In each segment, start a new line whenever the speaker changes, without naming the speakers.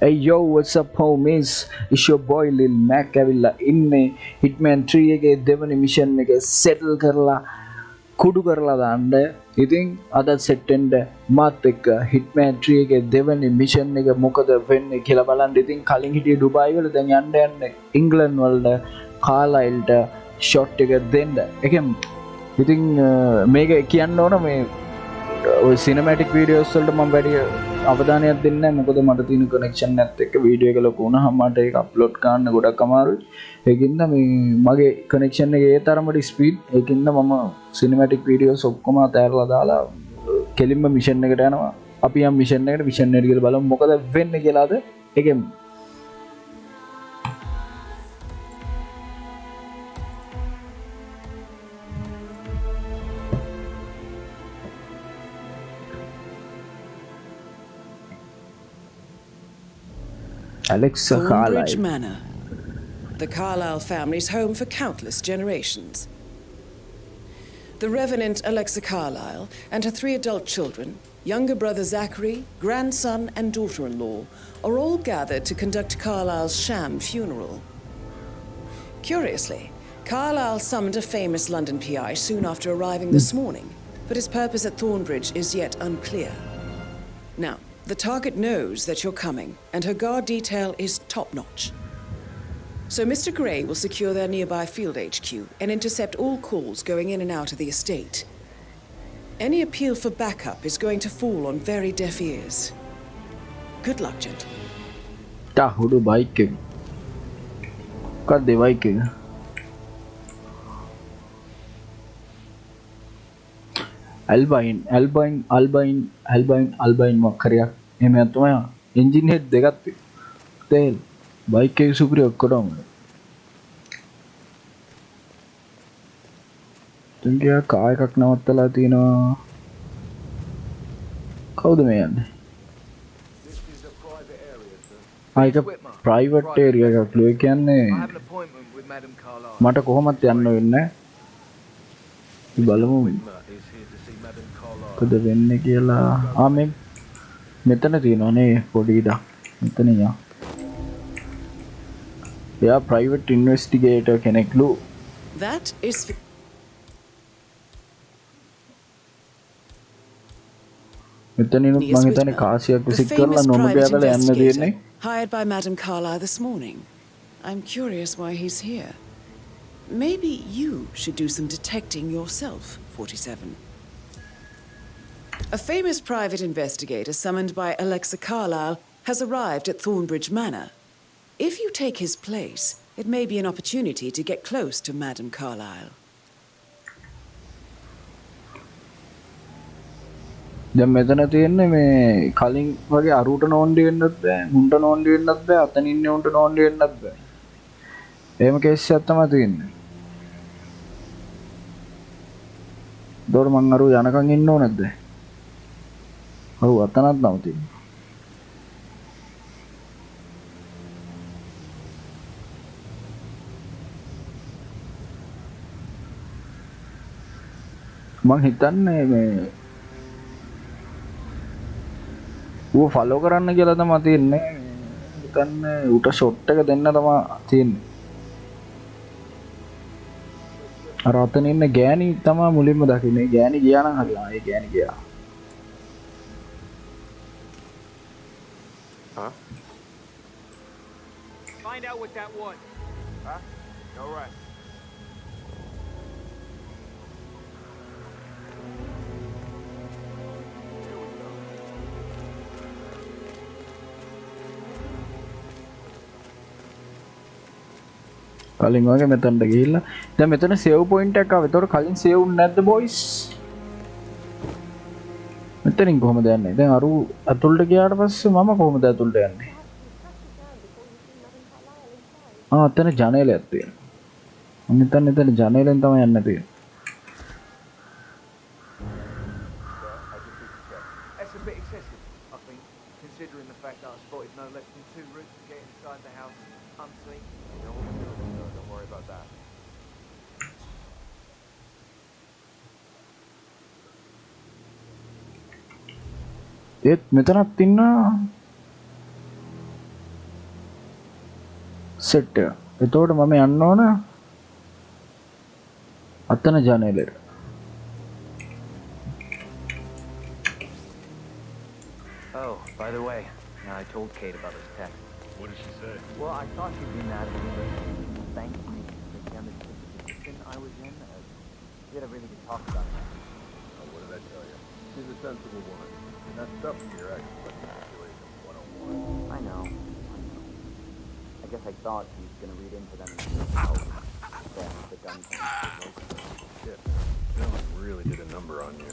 Hey yo, what's up homies? It's your boy Lil Mac ඇවිල්ලා ඉන්නේ Hitman 3 එකේ දෙවනි මිෂන් එක සෙටල් කරලා කුඩු කරලා දාන්න. ඉතින් අද සෙට් වෙන්න මාත් එක්ක Hitman 3 එකේ දෙවනි මිෂන් එක මොකද වෙන්නේ කියලා බලන්න. ඉතින් කලින් හිටියේ ඩුබායි වල දැන් යන්නේ ඉංග්ලන්ඩ් වලට කාලයිල්ට ෂොට් එක දෙන්න. එකෙන් ඉතින් මේක කියන්න ඕන මේ ඔය සිනමැටික් වීඩියෝස් වලට මම වැඩි අවධානයක් දෙන්නේ නැහැ. මොකද මට තියෙන කනෙක්ෂන් එකත් එක්ක වීඩියෝ එක ලොකු වුණාම මට ඒක අප්ලෝඩ් කරන්න ගොඩක් අමාරුයි. ඒකින්ද මේ මගේ කනෙක්ෂන් එක ඒ තරමට ස්පීඩ්. ඒකින්ද මම සිනමැටික් වීඩියෝස් ඔක්කොම අතහැරලා දාලා කෙලින්ම මිෂන් එකට යනවා. අපි යම් මිෂන් එකට ගිහලා බලමු මොකද වෙන්නේ කියලාද. ඒකෙන් Alexa
Thornbridge
Carlisle.
Manor, the Carlisle family's home for countless generations. The Reverend Alexa Carlisle and her 3 adult children, younger brother Zachary, grandson and daughter-in-law, are all gathered to conduct Carlisle's sham funeral. Curiously, Carlisle summoned a famous London PI soon after arriving this morning, but his purpose at Thornbridge is yet unclear. Now, the target knows that you're coming, and her guard detail is top-notch. So Mr. Gray will secure their nearby field HQ and intercept all calls going in and out of the estate. Any appeal for backup is going to fall on very deaf ears. Good luck, gentlemen.
Tahudu bike. Kadde bike. Albine මොකක්hariya එහෙම තමයි engine head දෙකක් තේල් bike එකේ සුපිරි ඔක්කොම තුන්ගියා car එකක් නවත්තලා තිනවා කවුද මේ යන්නේ ආයික ප්‍රයිවට් ඒරියා එකක් ලෝ කියන්නේ මට කොහොමත් යන්න වෙන්නේ බලමු මොකද වෙන්නේ කියලා මේ මෙතන තියෙනවානේ පොඩි ඉඩක් මෙතන යා එයා ප්‍රයිවට් ඉන්වෙස්ටිගේටර් කෙනෙක්ලු
That is
මෙතනිනුත් මම හිතන්නේ කාසියක් විසික් කරලා නොමග යන්න දෙන්නේ
hired by Madame Carlisle this morning. I'm curious why he's here. Maybe you should do some detecting yourself, 47. A famous private investigator summoned by Alexa Carlisle has arrived at Thornbridge Manor. If you take his place, it may be an opportunity to get close to Madame Carlisle.
දැන් මෙතන තියෙන්නේ මේ කලින් වගේ අරුට නෝන්ඩි වෙන්නත් බෑ මුන්ට නෝන්ඩි වෙන්නත් බෑ අතන ඉන්නේ උන්ට නෝන්ඩි වෙන්නත් බෑ එහෙම කේස් එකක් තමයි තියෙන්නේ දොර මං අරු යනකම් ඉන්න ඕනද ඔව් අතනත් නවතින මං හිතන්නේ මේ ඌ ෆලෝ කරන්න කියලා තමයි තියෙන්නේ හිතන්නේ ඌට ෂොට් එක දෙන්න තමයි තියෙන්නේ අර අතන ඉන්න ගෑණි තමයි මුලින්ම දකින්නේ ගෑණි ගියා නම් හරියනවා ඒ ගෑණි ගියා
Find out what that was. Huh? All right.
කලින් වගේ මෙතනට ගිහිල්ලා දැන් මෙතන සේව් පොයින්ට් එකක් ආවා. ඒතකොට කලින් සේව් වුනේ නැද්ද බොයිස්? මෙතනින් කොහමද යන්නේ? දැන් අරු අතුල්ට ගියාට පස්සේ මම කොහමද අතුල්ට යන්නේ? අතන ජනේලයක් තියෙනවා. මම හිතන්නේ එතන ජනේලෙන් තමයි යන්න තියෙන්නේ.
That's a bit excessive, I think, considering the fact that I spotted no less than 2 routes to get inside the house unseen. Don't worry about that.
ඒත් මෙතනත් ඉන්නවා සෙට් එක. එතකොට මම යන්න ඕන අතන ජනේලෙට.
Oh, by the way, I told Kate about this text.
What did she say?
Well, I thought she'd be mad at me, but thank me for the position I was in. We had a really good talk about it.
Oh, what did I tell you? She's a sensible woman. And that stuff in your ex is like manipulation 101.
I know. I guess I thought she was going to read into them and then the gun thing.
Shit, Dylan really did a number on you.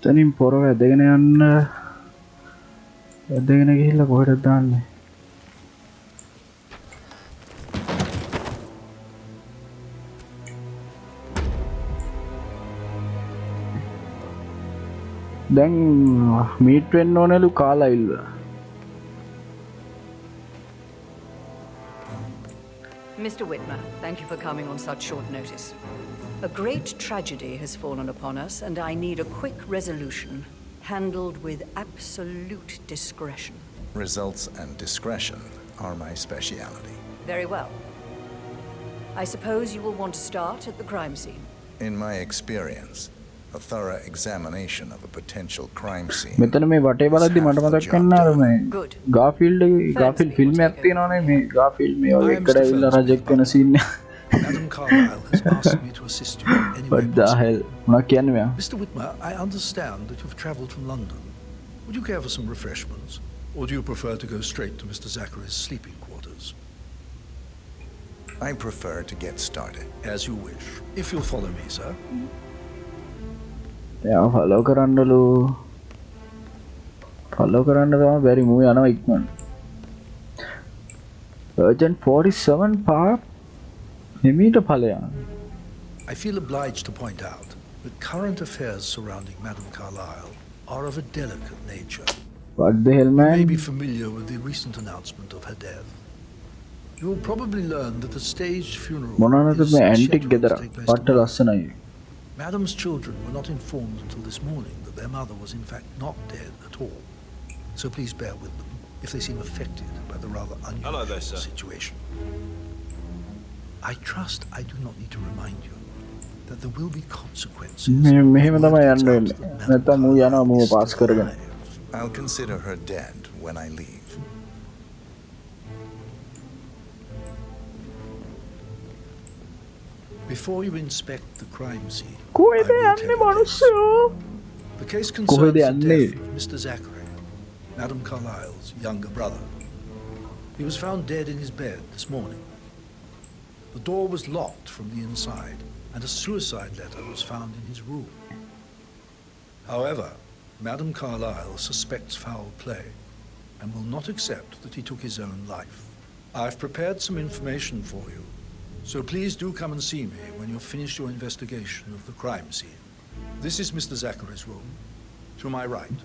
තනින් පොරව ඇදගෙන යන්න ඇදගෙන ගිහිල්ලා කොහෙටද දාන්නේ? දැන් meet වෙන්න ඕනලු කාලයිල්ව.
Mr. Whitmer, thank you for coming on such short notice. A great tragedy has fallen upon us, and I need a quick resolution, handled with absolute discretion.
Results and discretion are my speciality.
Very well. I suppose you will want to start at the crime scene.
In my experience, a thorough examination of a potential crime scene.
මෙතන මේ වටේ බලද්දි මට මතක් වෙනවා අර මේ
Good.
ගාෆීල්ඩ් film එකක් තියෙනවනේ මේ ගාෆීල්ඩ් මේ වගේ එකට ඇවිල්ලා රජෙක් වෙන සීන් එක.
Madam Carlisle has asked me to assist you in any way
What the
possible.
hell? මොනවද කියන්නේ මෙයා?
Mr. Whitmer, I understand that you've travelled from London. Would you care for some refreshments? Or do you prefer to go straight to Mr. Zachary's sleeping quarters?
I prefer to get started.
As you wish. If you'll follow me, sir.
එයා follow කරන්නලු. Follow කරන්න තමයි බැරි මූ යනවා ඉක්මන. Urgent 47 පාර හිමීට ඵලයන්.
I feel obliged to point out that current affairs surrounding Madam Carlisle are of a delicate nature.
What the hell,
You may
man?
be familiar with the recent announcement of her death. You will probably learn that the staged funeral
මොනවාද
is
මේ antique
scheduled to
ගෙදර
take place
පට්ට
tomorrow.
ලස්සනයි.
Madam's children were not informed until this morning that their mother was in fact not dead at all. So please bear with them if they seem affected by the rather
Hello there,
unusual
sir.
situation. I trust I do not need to remind you that there will be consequences.
මෙහෙම
when
තමයි
word
යන්න
gets out
වෙන්නේ.
that Madam
නැත්තම් මූ යනවා මූව
Carlisle
pass
is
කරගෙන.
alive.
I'll consider her dead when I leave.
Before you inspect the crime scene,
කොහෙද
I will
යන්නේ
tell you this.
මනුස්සයෝ?
The case
කොහෙද
concerns the
යන්නේ?
death of Mr. Zachary, Madam Carlisle's younger brother. He was found dead in his bed this morning. The door was locked from the inside, and a suicide letter was found in his room. However, Madam Carlisle suspects foul play and will not accept that he took his own life. I've prepared some information for you, so please do come and see me when you've finished your investigation of the crime scene. This is Mr. Zachary's room, to my right.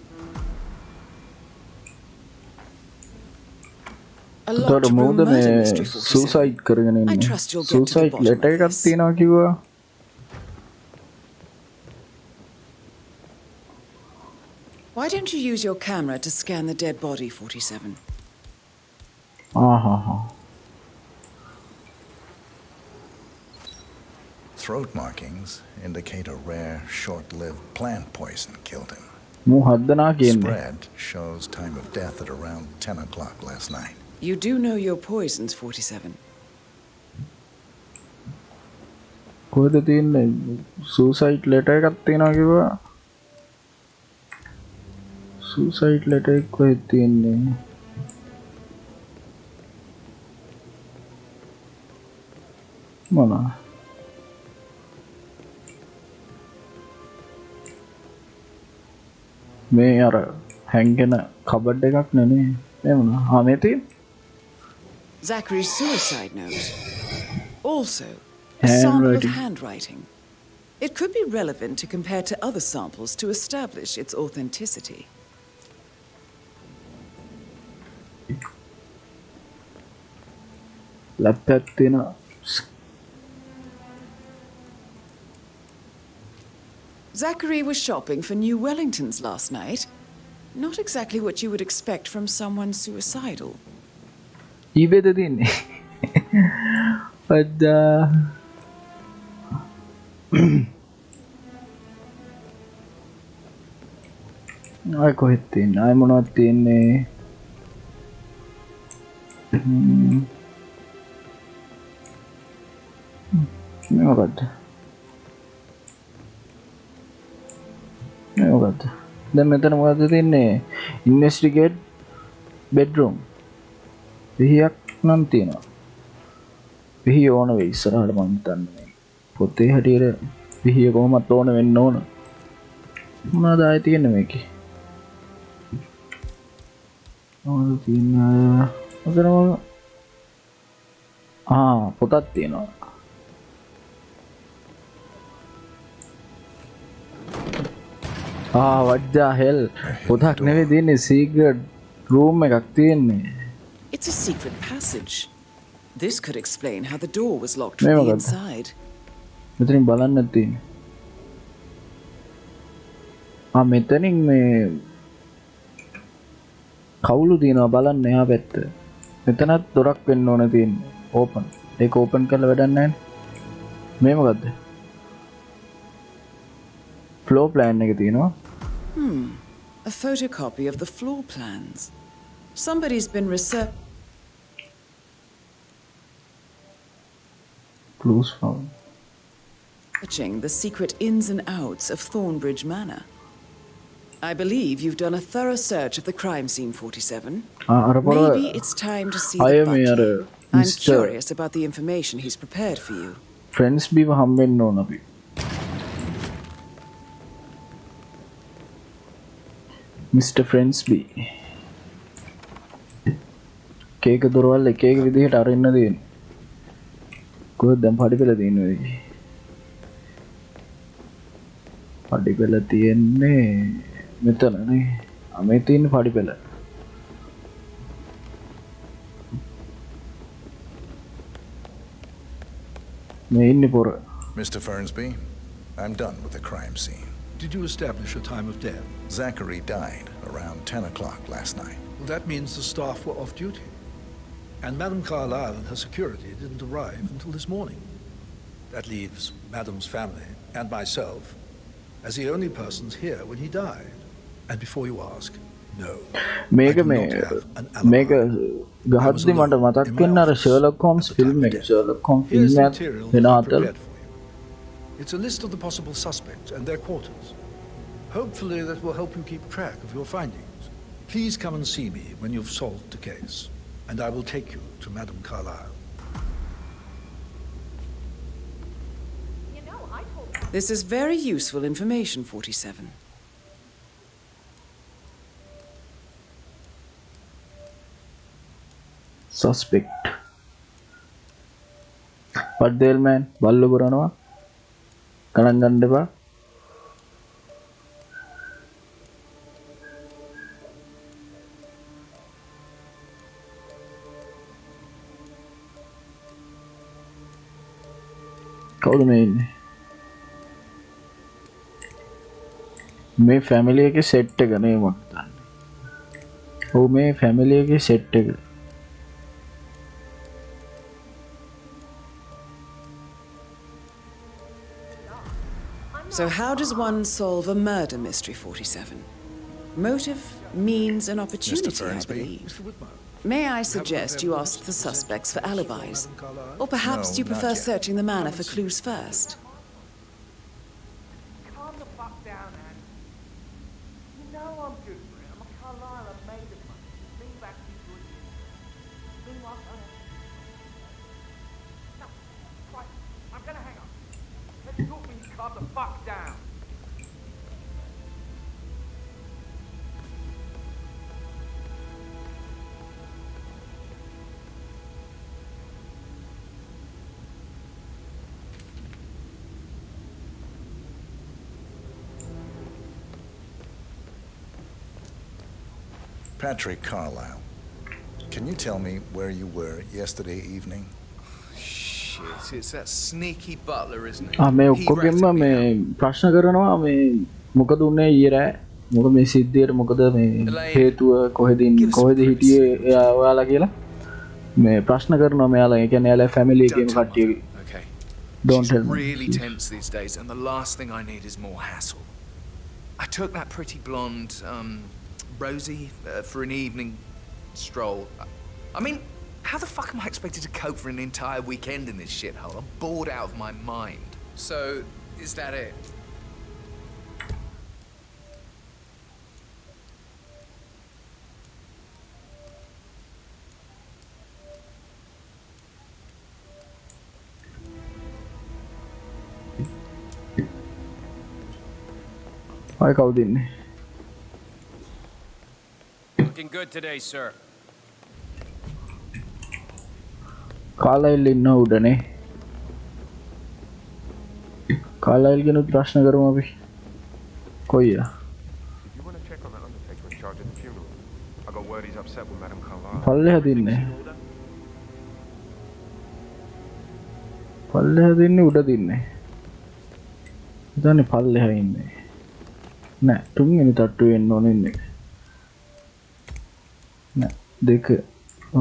A locked
එතකොට
room
මූද
murder
මේ
mystery 47.
Suicide කරගෙන
I
ඉන්නේ.
trust you'll get to the
suicide
bottom
letter
of
එකක්
this.
තියෙනවා කිව්වා.
Why don't you use your camera to scan the dead body, 47?
Aha.
Throat markings indicate a rare, short-lived plant poison killed him.
මූ හද්දනා කියන්නේ.
Spread shows time of death at around 10 o'clock last night.
You do know your poisons, 47.
කොහෙද තියෙන්නේ? Suicide letter එකක් තියෙනවා කිව්වා. Suicide letter එක කොහෙද තියෙන්නේ? මොනවා? මේ අර හැංගෙන කබඩ් එකක් නෙනේ. මේ මොනවා? ආ මේ තියෙන්නේ.
Zachary's suicide note. Also, a sample of
Handwriting.
handwriting. It could be relevant to compare to other samples to establish its authenticity.
Lap එකක් තියෙනවා.
Zachary was shopping for new Wellingtons last night. Not exactly what you would expect from someone suicidal.
eBay the thing. But I කොහෙද තියන්නේ? ආයි මොනවද තියන්නේ? මොකක්ද? දැන් මෙතන මොකද්ද තියන්නේ? Investigate bedroom. පිහියක් නම් තියෙනවා. පිහිය ඕන වෙයි ඉස්සරහට මම හිතන්නේ. පොතේ හැටියට පිහිය කොහොමත් ඕන වෙන්න ඕන. මොනවද ආයේ තියෙන්නේ මේකේ? මොනවද තියෙන්නේ? පොතක් තියෙනවා. what the hell? පොතක් නෙවෙයි තියෙන්නේ secret room එකක් තියෙන්නේ.
It's a secret passage. This could explain how the door was locked from the inside.
මෙතනින් බලන්න තියෙන්නේ. මෙතනින් මේ කවුළු තියෙනවා බලන්න එහා පැත්ත. මෙතනත් දොරක් වෙන්න ඕන තියෙන්නේ. ඕපන්. ඒක ඕපන් කරලා වැඩක් නැහැ නේ. මේ මොකද්ද? floor plan එක තියෙනවා.
A photocopy of the floor plans. Somebody's been
Clues found.
researching the secret ins and outs of Thornbridge Manor. I believe you've done a thorough search of the crime scene, 47. Maybe it's time to see the butler. I'm curious about the information he's prepared for you.
Friends බීව හම්බෙන්න ඕන අපි. Mr. Friendsby. කේක දොරවල් එක එක විදිහට අරින්න තියෙන්නේ. කොහෙද දැන් පඩිපෙළ තියෙන්නේ වෙයි. පඩිපෙළ තියෙන්නේ මෙතන නේ. මේ තියෙන පඩිපෙළ. මේ ඉන්නේ පොර.
Mr. Fernsby, I'm done with the crime scene.
Did you establish a time of death?
Zachary died around 10 o'clock last night.
Well, that means the staff were off duty. And Madame Carlisle and her security didn't arrive until this morning. That leaves Madame's family and myself as the only persons here when he died. And before you ask, no.
මේක ගහද්දි මට මතක් වෙන අර Sherlock Holmes film එක. Sherlock Holmes film එක වෙන අතර.
It's a list of the possible suspects and their quarters. Hopefully that will help you keep track of your findings. Please come and see me when you've solved the case, and I will take you to Madame Carlisle.
This is very useful information, 47.
Suspect. What the hell, man? බල්ලු කරනවා. ගණන් ගන්න එපා. කවුද මේ ඉන්නේ? මේ family එකේ set එක නේ මම හිතන්නේ. ඔව් මේ ෆැමිලි එකේ සෙට් එක.
So how does one solve a murder mystery, 47? Motive, means, and opportunity, I
Fernsby?
believe. May I suggest you ask the suspects for alibis? Or perhaps
No,
you prefer
not yet.
searching the manor for clues first?
Calm the fuck down, Anne. You know I'm good for it. I'm a Carlisle. I'm made of money. Lean back and enjoy it. Meanwhile, no, right. I'm gonna hang up. Let's talk when you calm the fuck down.
Patrick Carlisle, can you tell me where you were yesterday evening?
shit. It's that sneaky butler, isn't it?
මේ
He
ඔක්කොගෙම
ratted me
මේ
out.
ප්‍රශ්න කරනවා මේ මොකද උනේ ඊරෑ මොකද මේ සිද්ධියට මොකද මේ හේතුව කොහෙද හිටියේ ඔයාලා කියලා මේ ප්‍රශ්න කරනවා මෙයාලා ඒ කියන්නේ එයාලා ෆැමිලි එකේම
Don't tell
කට්ටිය
Mother, okay?
Don't tell
She's
me.
really tense these days, and the last thing I need is more hassle. I took that pretty blonde, Rosie, for an evening stroll. I mean, how the fuck am I expected to cope for an entire weekend in this shithole? I'm bored out of my mind. So, is that it?
ආයි කවුද ඉන්නේ
Looking good today, sir.
කාලයිල් ඉන්න උඩනේ කාලයිල් ගැන ප්‍රශ්න කරමු අපි කොයියා
Did you want to check on that undertaker in charge of the funeral? I got word he's upset with Madame Carlisle.
පල්ලෙහාද ඉන්නේ පල්ලෙහාද ඉන්නේ උඩද ඉන්නේ ඉතින් පල්ලෙහා ඉන්නේ නෑ තුන්වෙනි තට්ටුවේ එන්න ඕනේ ඉන්නේ නෑ දෙක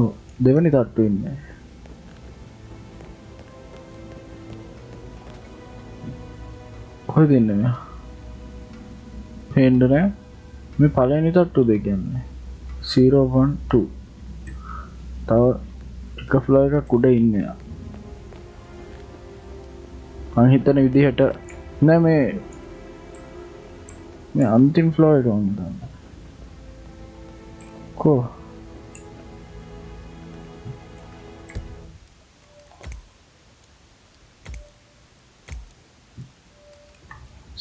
ඔව් දෙවෙනි තට්ටුවේ ඉන්නේ කොහෙද ඉන්නේ මෙයා පේන්නේ නෑ මේ පළවෙනි තට්ටුව දෙක කියන්නේ 0 1 2 තව එක ෆ්ලෝර් එකක් උඩ ඉන්නේ යා මං හිතන විදිහට නෑ මේ अंतिम फ्लोर होता को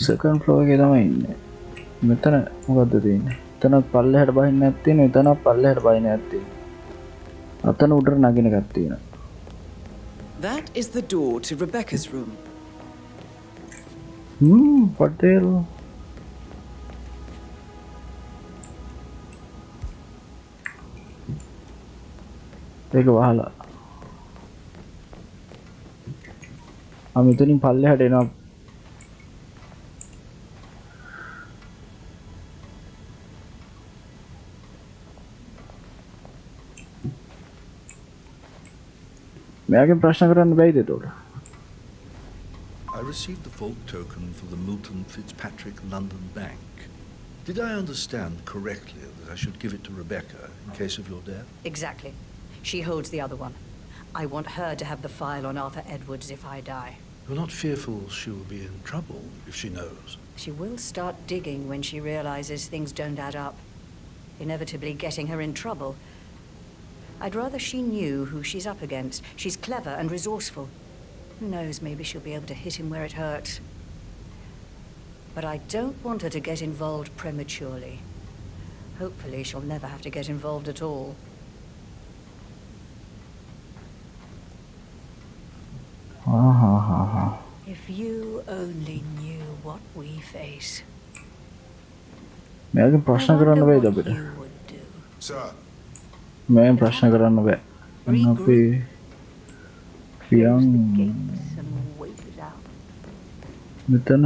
सेकंड फ्लोर के තමයි ඉන්නේ මෙතන මොකද්ද තියෙන්නේ එතන පල්ලෙහාට බහින්න නැත් තියෙනවා එතන පල්ලෙහාට බහින්න නැත් තියෙනවා අතන උඩට නගින එකක් තියෙනවා
That is the door to Rebecca's room.
what the hell ඒක වහලා මෙතනින් පල්ලෙහාට එනවා මෙයාගෙන් ප්‍රශ්න කරන්න බැයිද එතකොට
I received the vault token for the Milton Fitzpatrick London Bank. Did I understand correctly that I should give it to Rebecca in case of your death?
Exactly. She holds the other one. I want her to have the file on Arthur Edwards if I die.
You're not fearful she will be in trouble if she knows?
She will start digging when she realizes things don't add up, inevitably getting her in trouble. I'd rather she knew who she's up against. She's clever and resourceful. Who knows, maybe she'll be able to hit him where it hurts. But I don't want her to get involved prematurely. Hopefully she'll never have to get involved at all. If you only knew what we face.
මෙයාගෙන් ප්‍රශ්න කරන්න බැයිද අපිට
You would do.
Sir,
මම ප්‍රශ්න කරන්න බෑ අපි
Close
පියන්
the gates and wait it out.
මෙතන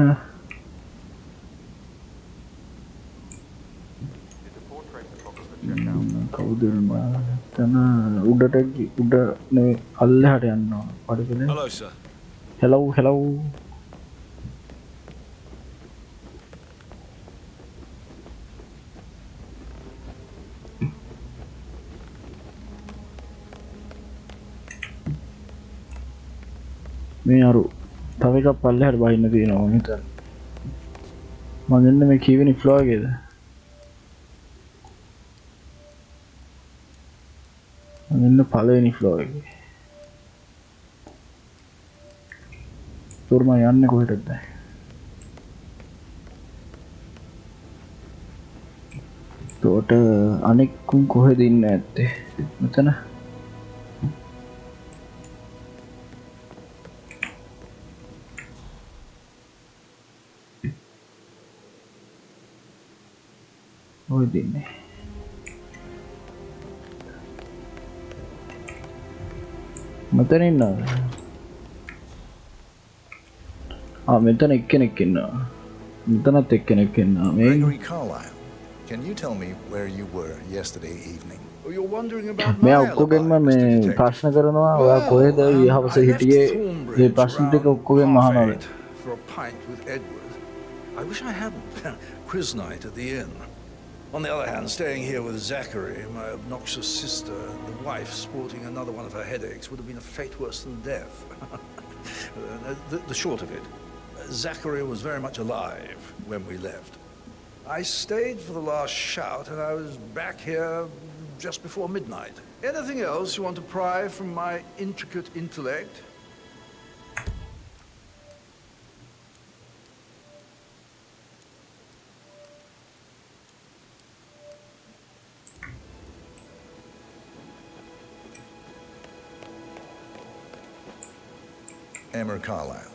did the portrait photographer check out?
කවුද එතන උඩට උඩ නෙවෙයි අල්ලෙහාට යනවා පඩකලේ
Hello, sir.
hello මේ අරු තව එකක් පල්ලෙහාට බහින්න තියෙනවා මම හිතන්නේ මම එන්නේ මේ කීවෙනි ෆ්ලෝර් එකේද මම එන්නේ පළවෙනි ෆ්ලෝර් එකේ තුර්ම යන්නේ කොහෙටද තෝට අනෙක්කුන් කොහෙද ඉන්නේ ඇත්තේ මෙතන ඔය දෙන්නේ මෙතන ඉන්නවද මෙතන එක්කෙනෙක් ඉන්නවා. මෙතනත් එක්කෙනෙක් ඉන්නවා. මේ
Gregory Carlisle, can you tell me where you were yesterday evening?
Oh, you're wondering about my
මෙයා
alibi,
ඔක්කොගෙන්ම
Mr.
මේ
Detective.
ප්‍රශ්න කරනවා. ඔයා කොහෙද ඊහවස
I left
හිටියේ? මේ
Thornbridge
ප්‍රශ්න ටික
around
ඔක්කොගෙන් අහනවා.
8:30 for a pint with Edward. I wish I hadn't. Quiz night at the inn. On the other hand, staying here with Zachary, my obnoxious sister, and the wife sporting another one of her headaches would have been a fate worse than death. The short of it, Zachary was very much alive when we left. I stayed for the last shout, and I was back here just before midnight. Anything else you want to pry from my intricate intellect?
Emmer Carlisle,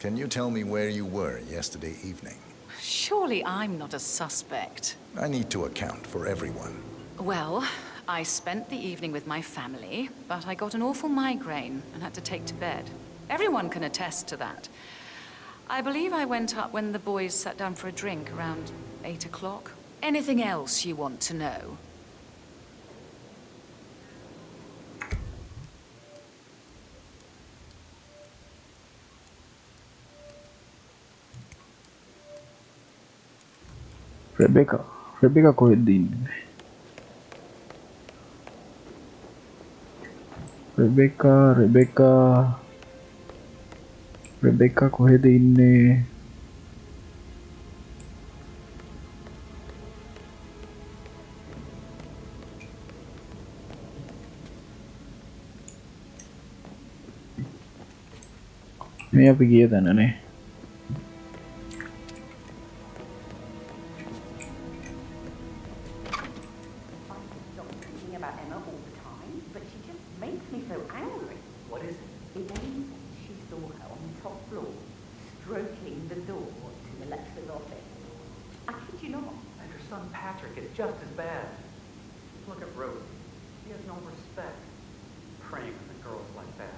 can you tell me where you were yesterday evening?
Surely I'm not a suspect.
I need to account for everyone.
Well, I spent the evening with my family, but I got an awful migraine and had to take to bed. Everyone can attest to that. I believe I went up when the boys sat down for a drink around 8 o'clock. Anything else you want to know?
Rebecca කොහෙද ඉන්නේ? Rebecca කොහෙද ඉන්නේ? මේ අපි ගිය තැනනේ.
Patrick is just as bad. Look at Rose. She has no respect. Praying for the girls like that.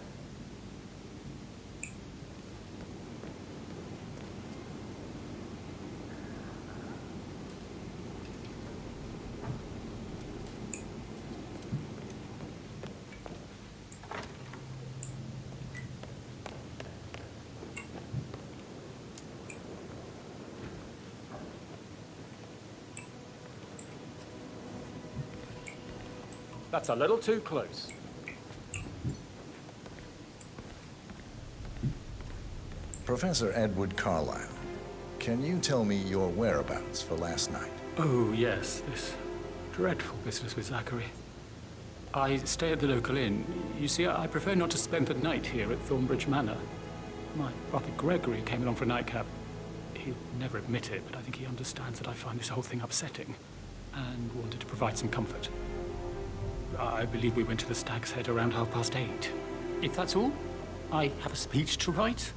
That's a little too close.
Professor Edward Carlisle, can you tell me your whereabouts for last night?
Oh, yes, this dreadful business with Zachary. I stay at the local inn. You see, I prefer not to spend the night here at Thornbridge Manor. My brother Gregory came along for a nightcap. He'll never admit it, but I think he understands that I find this whole thing upsetting and wanted to provide some comfort. I believe we went to the Stag's Head around 8:30. If that's all, I have a speech to write.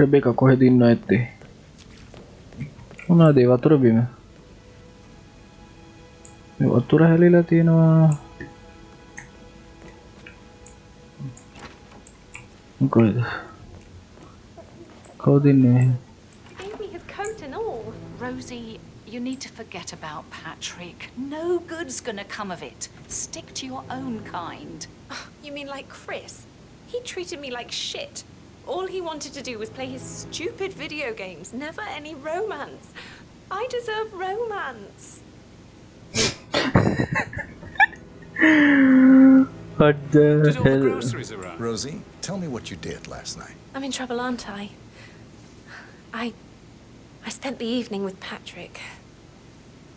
Rebecca කොහෙද ඉන්නව ඇත්තේ? මොනවද ඒ වතුර බිම? මේ වතුර හැලිලා තියෙනවා. මොකද? කවුද ඉන්නේ?
Baby, his coat and all. Rosie, you need to forget about Patrick. No good's gonna come of it. Stick to your own kind.
You mean like Chris? He treated me like shit. All he wanted to do was play his stupid video games, never any romance. I deserve romance.
What the hell?
Rosie, tell me what you did last night.
I'm in trouble, aren't I? I spent the evening with Patrick.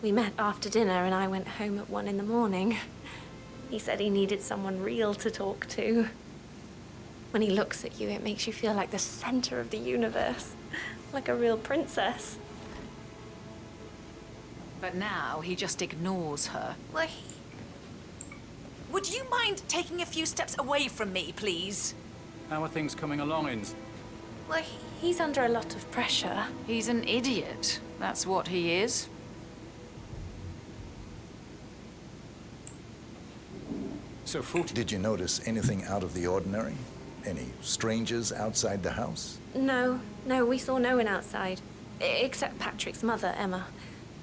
We met after dinner and I went home at 1 a.m. He said he needed someone real to talk to. When he looks at you, it makes you feel like the center of the universe, like a real princess.
But now he just ignores her.
Well, would you mind taking a few steps away from me, please?
How are things coming along, Inns?
Well, he's under a lot of pressure.
He's an idiot. That's what he is.
So, 40...
Did you notice anything out of the ordinary? Any strangers outside the house?
No, we saw no one outside. Except Patrick's mother, Emma.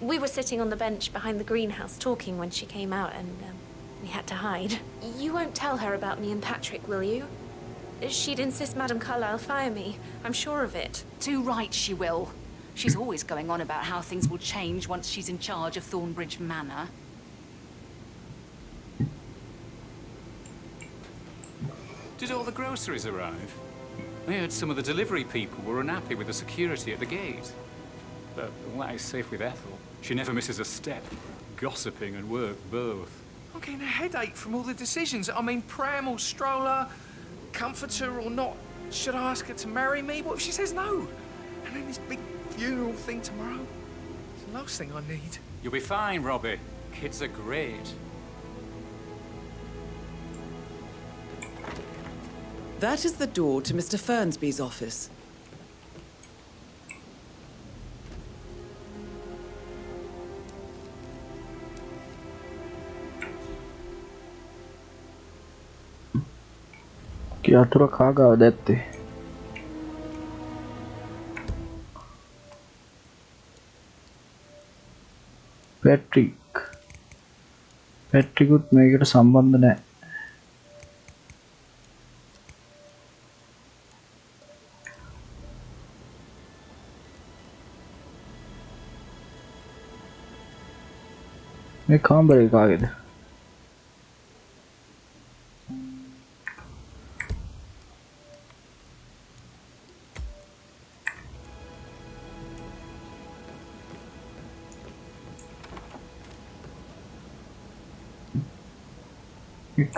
We were sitting on the bench behind the greenhouse talking when she came out and we had to hide. You won't tell her about me and Patrick, will you? She'd insist Madame Carlisle fire me. I'm sure of it.
Too right she will. She's always going on about how things will change once she's in charge of Thornbridge Manor.
Did all the groceries arrive? I heard some of the delivery people were unhappy with the security at the gate. But White's safe with Ethel. She never misses a step. Gossiping and work both.
I'm getting a headache from all the decisions. I mean, pram or stroller, comforter or not. Should I ask her to marry me? What if she says no? And then this big funeral thing tomorrow? It's the last thing I need.
You'll be fine, Robbie. Kids are great.
That is the door to Mr. Fernsby's office.
යතුර කාගාව දැත්තේ පැට්‍රිකුත් මේකට සම්බන්ධ නෑ මේ කාමරේ කාගේද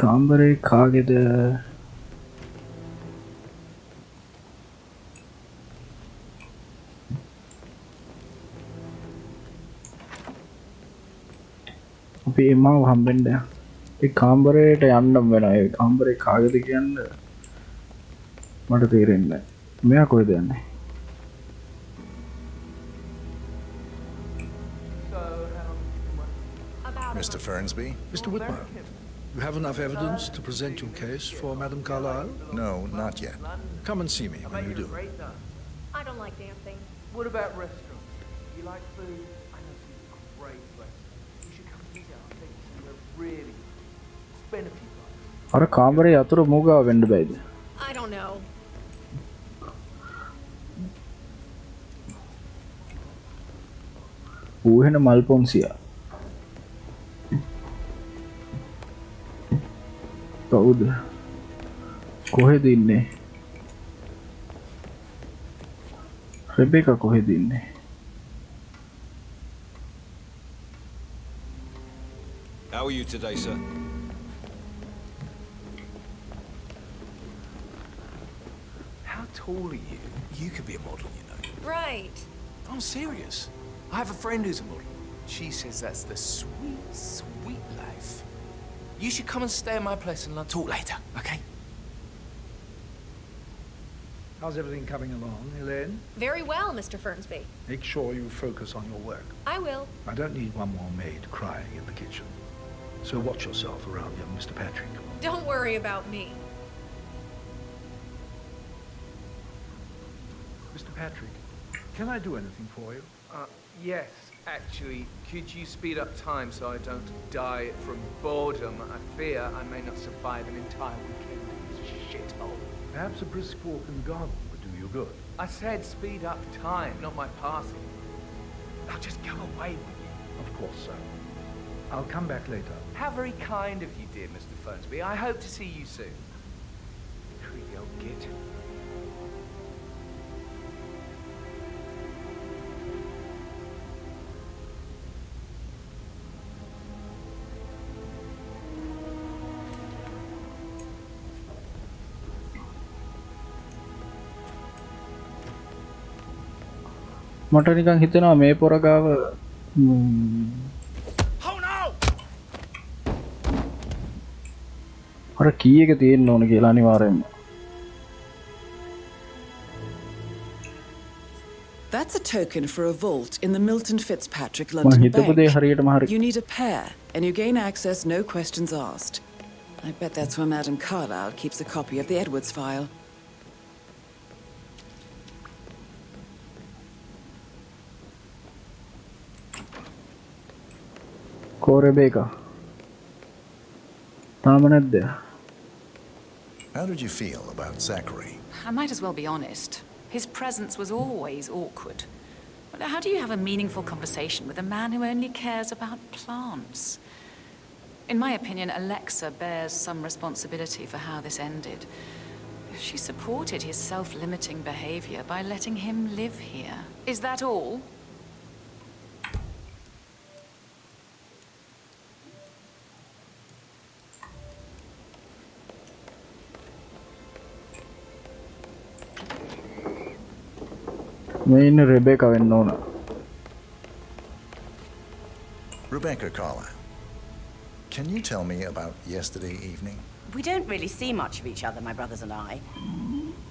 කාමරේ කාගේද අපි එමාව හම්බෙන්න ඒ කාමරේට යන්නම් වෙනවා ඒ කාමරේ කාගේද කියන්න මට තේරෙන්නේ නැහැ මෙයා කොහෙද යන්නේ
Mr. Fernsby?
Mr. Whitmer, you have enough evidence to present your case for Madame Carlisle?
No, not yet.
Come and see me when you do.
I don't like dancing.
What about restaurants? You like food? I know some great places. You should come visit. I'll take you somewhere really good. Spend a few bucks.
අර කාමරේ යතුරු මූගාව වෙන්න බෑද
I don't know.
ඌහෙන මල් පොන්සියා කවුද කොහෙද ඉන්නේ Rebecca කොහෙද ඉන්නේ
How are you today, sir?
How tall are you? You could be a model, you know.
Right.
I'm serious. I have a friend who's a model. She says that's the sweet, sweet life. You should come and stay at my place and I'll talk later, okay?
How's everything coming along, Elaine?
Very well, Mr. Fernsby.
Make sure you focus on your work.
I will.
I don't need one more maid crying in the kitchen. So watch yourself around young Mr. Patrick.
Don't worry about me.
Mr. Patrick, can I do anything for you?
Yes, actually. Could you speed up time so I don't die from boredom? I fear I may not survive an entire weekend in this shithole.
Perhaps a brisk walk in the garden would do you good.
I said speed up time, not my passing. Now just go away with you.
Of course, sir. I'll come back later.
How very kind of you, dear Mr. Fernsby. I hope to see you soon. Creepy old git.
මට නිකන් හිතෙනවා මේ පොර ගාව අර කී එක තියෙන්න ඕන කියලා අනිවාර්යෙන්ම.
That's a token for a vault in the Milton Fitzpatrick
මම
London
හිතපු දේ හරියටම
Bank.
හරි.
You need a pair, and you gain access no questions asked. I bet that's where Madame Carlisle keeps a copy of the Edwards file.
කෝරෙබේකා. තාම නැද්ද?
How did you feel about Zachary?
I might as well be honest. His presence was always awkward. But how do you have a meaningful conversation with a man who only cares about plants? In my opinion, Alexa bears some responsibility for how this ended. She supported his self-limiting behavior by letting him live here. Is that all?
මේ ඉන්න රෙබේකා වෙන්න ඕන.
Rebecca Carlisle, can you tell me about yesterday evening?
We don't really see much of each other, my brothers and I.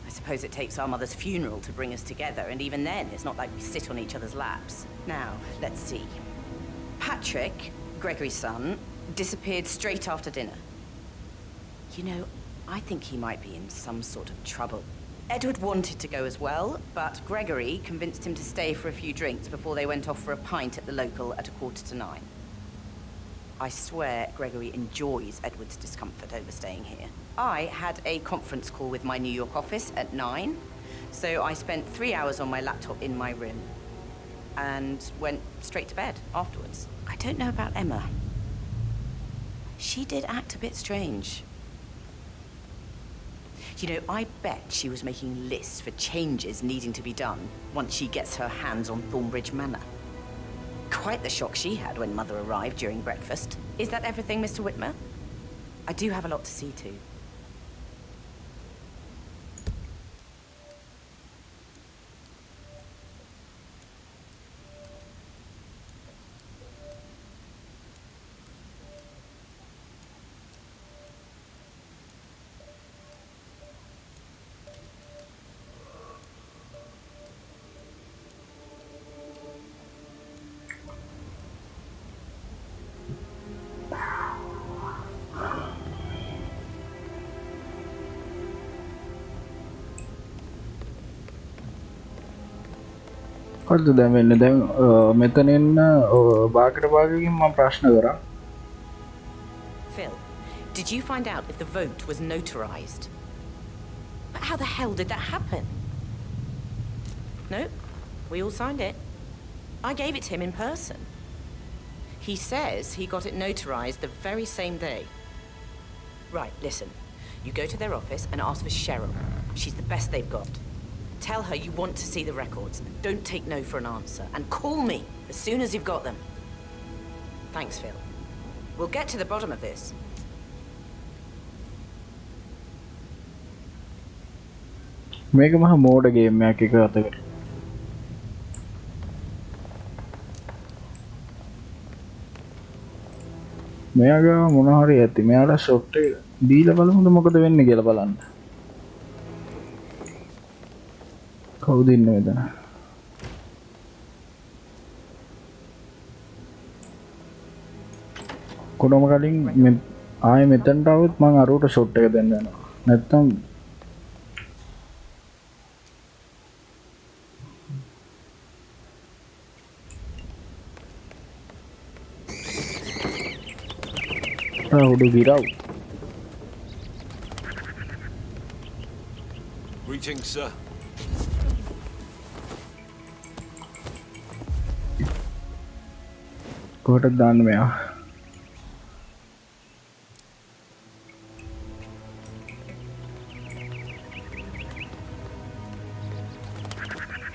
I suppose it takes our mother's funeral to bring us together, and even then, it's not like we sit on each other's laps. Now, let's see. Patrick, Gregory's son, disappeared straight after dinner. You know, I think he might be in some sort of trouble. Edward wanted to go as well, but Gregory convinced him to stay for a few drinks before they went off for a pint at the local at 8:45. I swear Gregory enjoys Edward's discomfort over staying here. I had a conference call with my New York office at 9, so I spent 3 hours on my laptop in my room and went straight to bed afterwards. I don't know about Emma. She did act a bit strange. You know, I bet she was making lists for changes needing to be done once she gets her hands on Thornbridge Manor. Quite the shock she had when Mother arrived during breakfast. Is that everything, Mr. Whitmer? I do have a lot to see to.
මොකද්ද දැන් වෙන්නේ? දැන් මෙතන ඉන්න බාකට භාගයකින් මම ප්‍රශ්න කරා.
Phil, did you find out if the vote was notarized? But how the hell did that happen? No, we all signed it. I gave it to him in person. He says he got it notarized the very same day. Right, listen. You go to their office and ask for Cheryl. She's the best they've got. Tell her you want to see the records. Don't take no for an answer. And call me as soon as you've got them. Thanks, Phil. We'll get to the bottom of this.
මේක මහා මෝඩ game එකක් එක අතකට. මෙයාගේ මොන හරි ඇති. මෙයාට ෂොට් එක දීලා බලමුද මොකද වෙන්නේ කියලා බලන්න. කවුද ඉන්නේ මෙතන? කොනම කලින් ආයෙ මෙතනට આવුත් මම අරූට ෂොට් එක දෙන්න යනවා. නැත්තම් උඩු ගිරව්.
Greetings, sir.
කොහටද දාන්න මෙයා?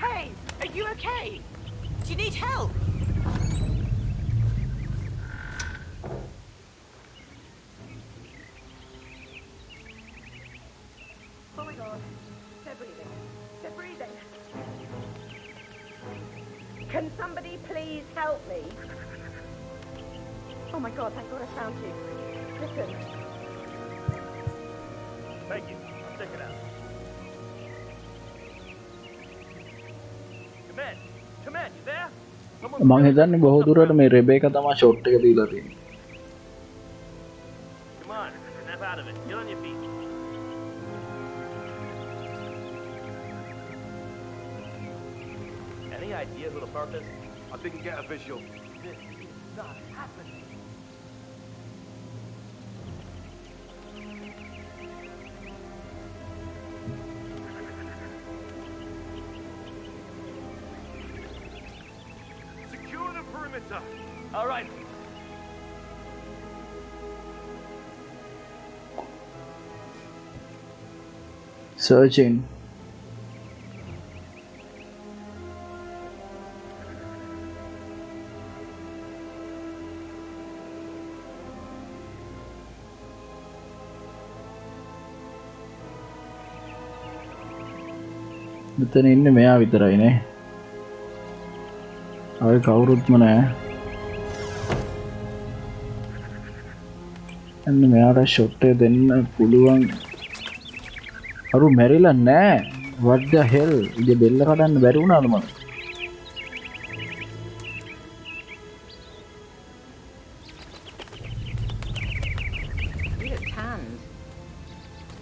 Hey, are you okay? Do you need help?
Oh my god, they're breathing. They're breathing. Can somebody please help me? Oh my God, thank God I found you. Listen.
Thank you. I'll stick it out. Command, you there?
මං හිතන්නේ බොහෝ දුරට මේ රෙබේකා තමා shot එක දීලා තියෙන්නේ.
Come on, snap out of it. Get on your feet. Any idea who the perp is?
I think we get a visual.
This is not happening.
Secure the perimeter.
All right.
Searching. මෙතන ඉන්නේ මෙයා විතරයි නේ. ආයේ කවුරුත්ම නැහැ. අන්න මෙයාට shot එක දෙන්න පුළුවන්. අරු මැරිලා නැහැ. what the hell? ඉතින් බෙල්ල කඩන්න බැරි වුණාද මම?
You look tanned.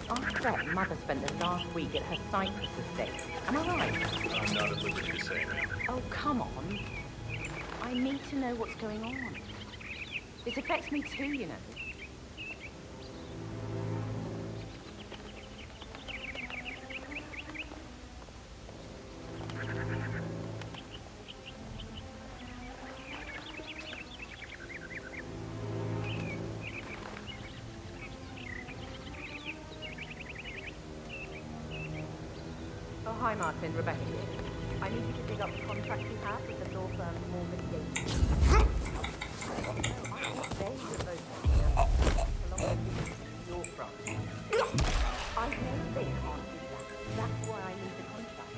After that, Mother spent the last week at her Cyprus estate. Am I right?
I'm not at liberty to say, ma'am.
Oh, come on. I need to know what's going on. This affects me too, you know. Oh, hi, Martin. Rebecca here. I need you to dig up the contract you have with the law firm Morgan Yates. They were both along with your front. I know they can't do that. That's why I need the contract.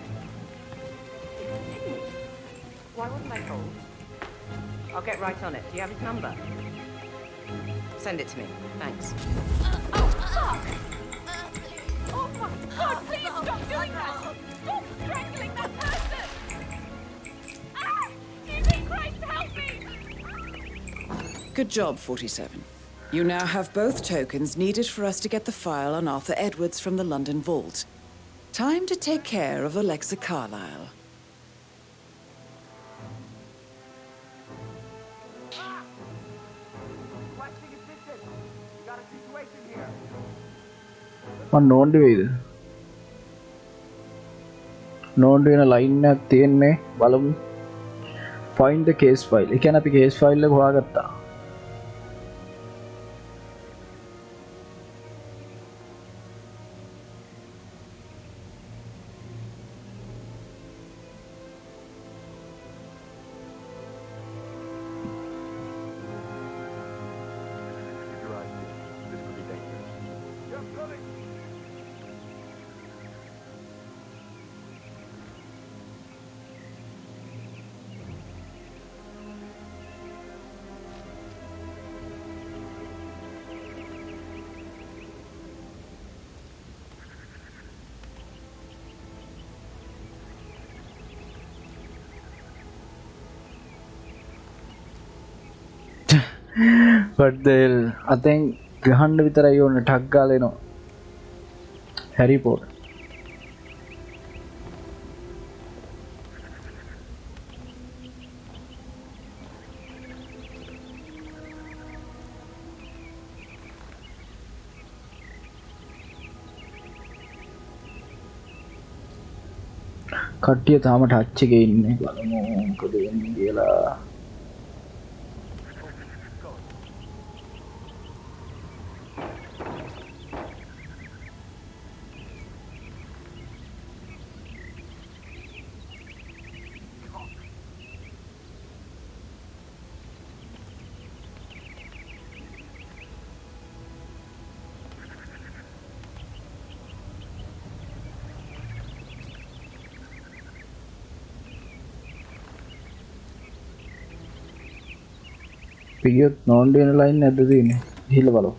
Why wasn't I told? I'll get right on it. Do you have his number? Send it to me. Thanks.
Oh, fuck! Oh my God, please stop doing that! Stop strangling that person! Ah! Jesus Christ, help me!
Good job, 47. You now have both tokens needed for us to get the file on Arthur Edwards from the London vault. Time to take care of Alexa Carlisle.
Requesting assistance. We got a situation here.
මම නෝන්ඩි වෙයිද? නෝන්ඩි වෙන line එකක් තියෙන්නේ බලමු. Find the case file. ඒ කියන්නේ අපි case file එක හොයාගත්තා.
Your eyes, this could be dangerous. Yep, coming.
But they'll I think ගහන්න විතරයි ඕනේ ටක් ගාලා එනවා. හැරි පොටර්. කට්ටිය තාම ටච් එකේ ඉන්නේ. බලමු මොකද වෙන්නේ කියලා. පියොත් නොන්ඩ වෙන ලයින් නැද්ද තියෙන්නේ ගිහිල්ලා බලමු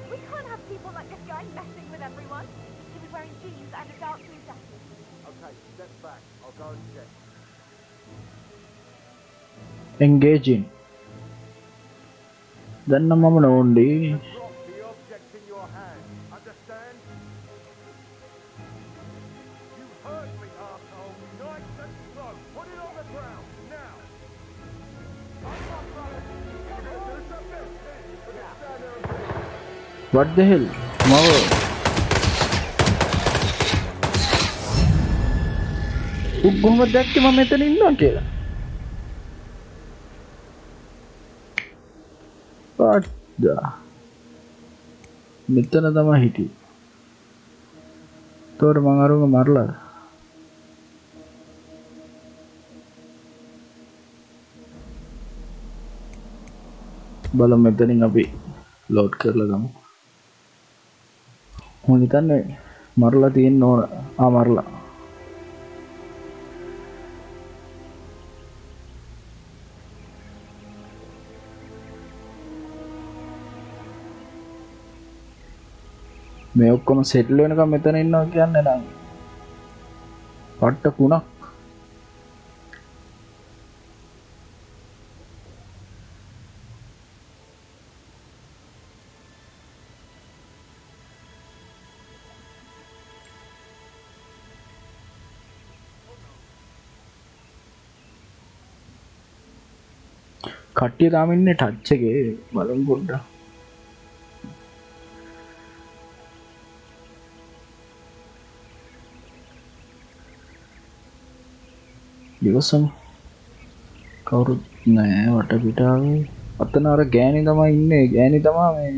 We can't have people like this guy messing with everyone. He was wearing jeans and a dark blue jacket.
Okay, step back. I'll go and check.
engaging දැන් නම් මම නොන්ඩි
Drop the object in your hand. Understand? You heard me, arsehole. Nice and slow. Put it on the ground. Now. I'm not running. Come on, do something. Stand there and wait.
what the hell මම උග්ගොම දැක්කේ මම මෙතන ඉන්නවා කියලා පඩ්ඩා මෙතන තමයි හිටියේ තෝර මං අරුංග මරලාද බලමු මෙතනින් අපි ලෝඩ් කරලා ගමු මම හිතන්නේ මරලා තියෙන්න ඕන මරලා මේ ඔක්කොම සෙටල් වෙනකම් මෙතන ඉන්නවා කියන්නේ නම් පට්ට කුණක් කට්ටිය තාම ඉන්නේ ටච් එකේ බලමු පොඩ්ඩක් ඉවසමු කවුරුත් නෑ වටපිටාවේ අතන අර ගෑණි තමයි ඉන්නේ ගෑණි තමයි මේ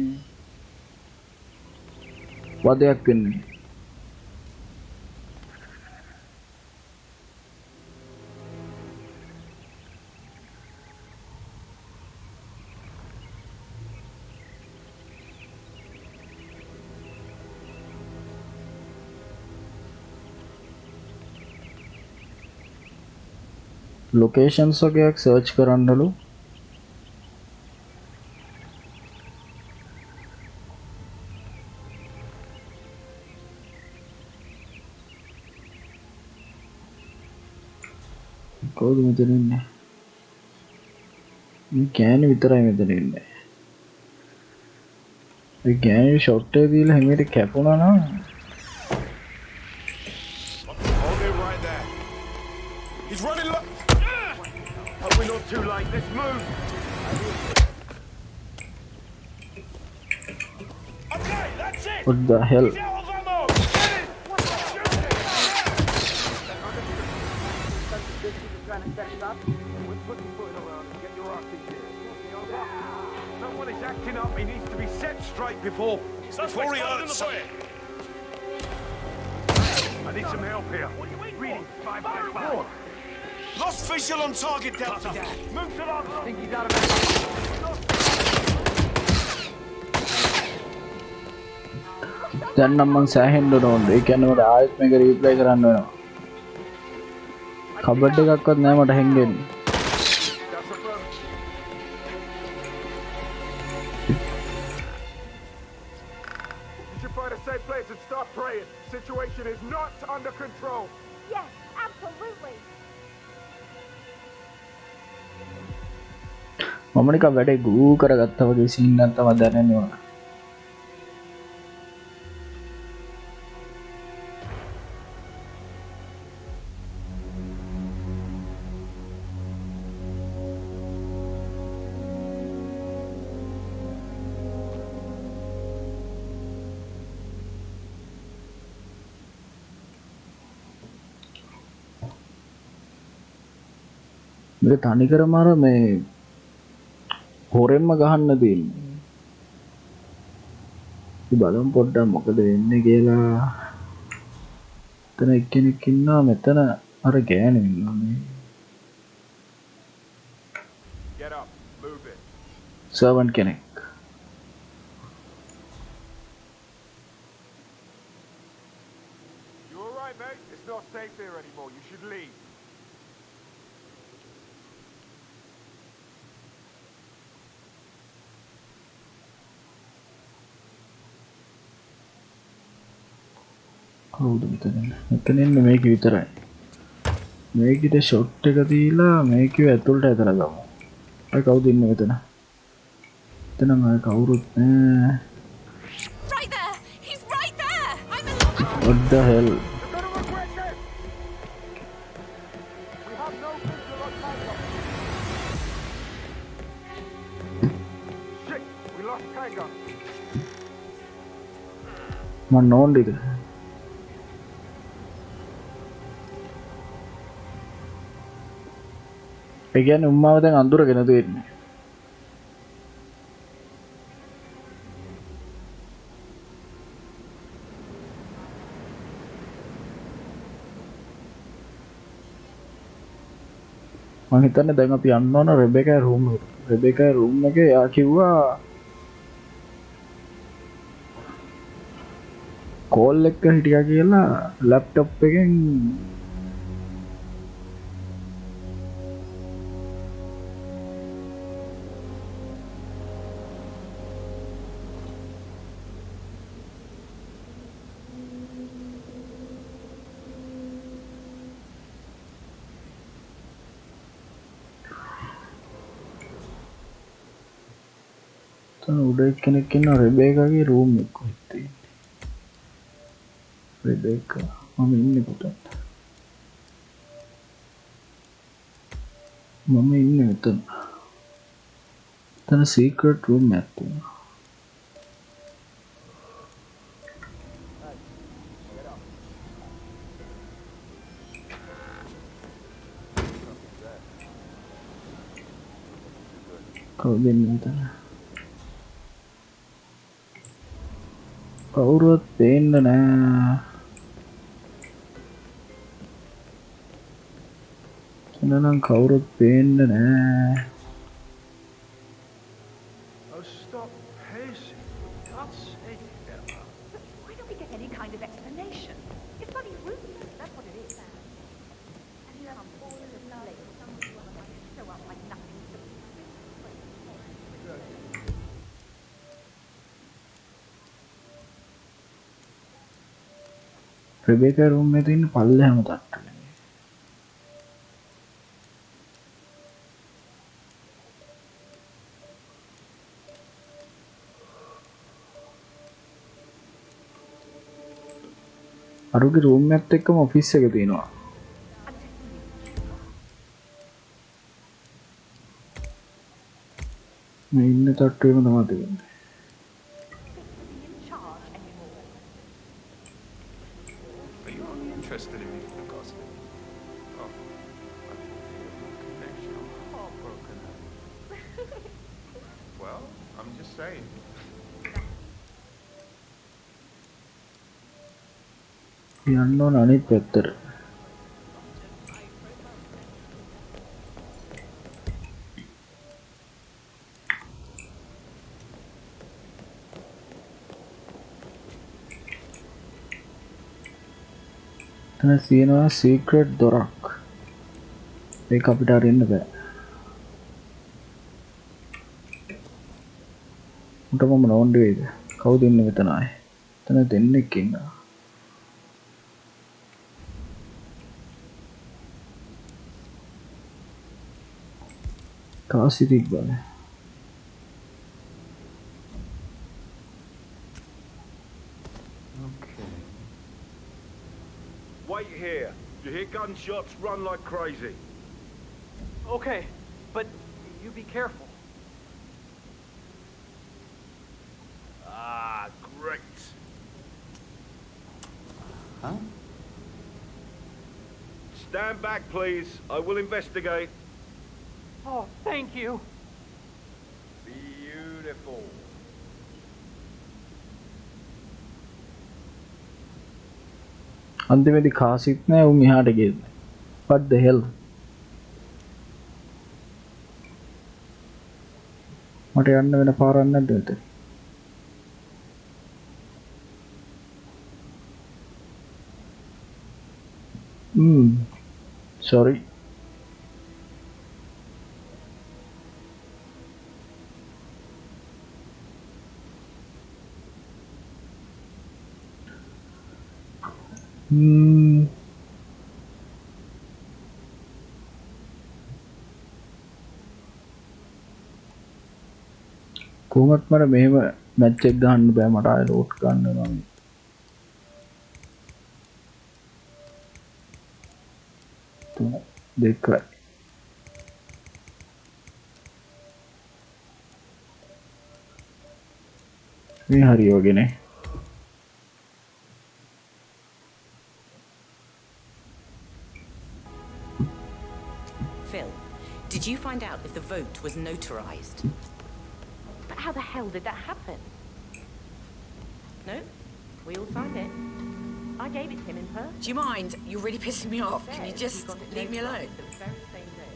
වදයක් වෙන්නේ ලොකේෂන්ස් වගේක් සර්ච් කරන්නලු කවුද මෙතන ඉන්නේ මේ ගෑණි විතරයි මෙතන ඉන්නේ ඒ ගෑණි ෂොට් එක දීලා හැමෝට කැපුණා නම්
Hold it right there. He's running low. Hope we're not too late. Let's move. Okay, that's it.
what the hell
He's out of ammo.
Trying to set it up.
We'll put your foot around and get your ass in here. Someone is acting up. He needs to be set straight before he hurts. I need some help here. Really, 5 Lost visual on target, Delta. Move to that.
I think he's out of ammo.
දැන් නම් මං සෑහෙන්න ඕනේ ඒ කියන්නේ මට ආයෙත් මේක replay කරන්න වෙනවා කබඩ් එකක්වත් නෑ මට හැංගෙන්නේ
You should find a safe place and start praying. Situation is not under control.
Yes, absolutely.
මම නිකන් වැඩේ ගූ කරගත්තා වගේ සීන් එකක් තමයි දැනෙන්නේ ඕන මේක තනිකරම අර මේ හොරෙන්ම ගහන්න දෙන්නේ. ඉතින් බලමු පොඩ්ඩක් මොකද වෙන්නේ කියලා. එතන එක්කෙනෙක් ඉන්නවා මෙතන අර ගෑණි ඉන්නවා මේ.
Get up. Move it.
servant කෙනෙක්.
You alright, mate? It's not safe here anymore. You should leave.
කවුද මෙතන? මෙතන ඉන්නේ මේක විතරයි. මේකිට ෂොට් එක දීලා මේකව ඇතුළට ඇදලා ගමු. අය කවුද ඉන්නේ මෙතන? එතන අය කවුරුත් නෑ.
Right there! He's right there! I'm
What the hell?
Shit! We lost Tango.
මන් නෝන්ඩිද? ඒ කියන්නේ උම්මාව දැන් අඳුරගෙන තියෙන්නේ. මම හිතන්නේ දැන් අපි යන්න ඕන රෙබෙකා රූම් එකට. රෙබෙකා රූම් එකේ යා කිව්වා කෝල් එක හිටියා කියලා ලැප්ටොප් එකෙන් උඩ කෙනෙක් ඉන්නවා රෙබේකාගේ රූම් එක කොහෙද තියෙන්නේ රෙබේකා මම ඉන්නේ පුතත් මම ඉන්නේ මෙතන සීක්‍රට් රූම් එකක් තියෙනවා කවුද ඉන්නේ මෙතන කවුරුවත් පේන්නේ නෑ එනනම් කවුරුත් පේන්නේ නෑ
Oh, stop pacing. For God's sake, Emma.
Why don't we get any kind of explanation? It's bloody ruthless, that's what it is. And you have all of the late. Someone might show up like nothing.
Rebecca room එකේ තියෙන පල්ලෙහාම තට්ටුවේ අරුගේ room එකත් එක්කම office එක තියෙනවා මේ ඉන්න තට්ටුවේම තමයි තියෙන්නේ
Are you only interested in me for the gossip? Oh, I didn't think of my connection. I'm heartbroken. Well, I'm just saying.
යන්න ඕන අනිත් පැත්තට එතන තියෙනවා සීක්‍රට් දොරක් ඒක අපිට අරින්න බෑ උන්ට මම නෝන්ඩි වෙයිද කවුද ඉන්නේ මෙතන ආයේ එතන දෙන්නෙක් ඉන්නවා කාසි තිබ්බනේ
Wait here. You hear gunshots, run like crazy.
Okay, but you be careful.
Ah, great.
Huh?
Stand back, please. I will investigate.
Oh, thank you.
Beautiful.
අන්තිමේදී කාසිත් නෑ උන් එහාට ගියේ what the hell මට යන්න වෙන පාරක් නැද්ද මෙතන? Sorry. කොහොමත් මට මෙහෙම මැච් එක ගන්න බෑ මට ආයෙ ලෝඩ් ගන්න වෙනවා දෙකයි මේ හරි වගේනේ
Phil, did you find out if the vote was notarized?
But how the hell did that happen?
No? We all signed it.
I gave it to him in person.
Do you mind? You're really pissing me off. Can you
Says
just
he got it
leave me alone?
notarized the very same day.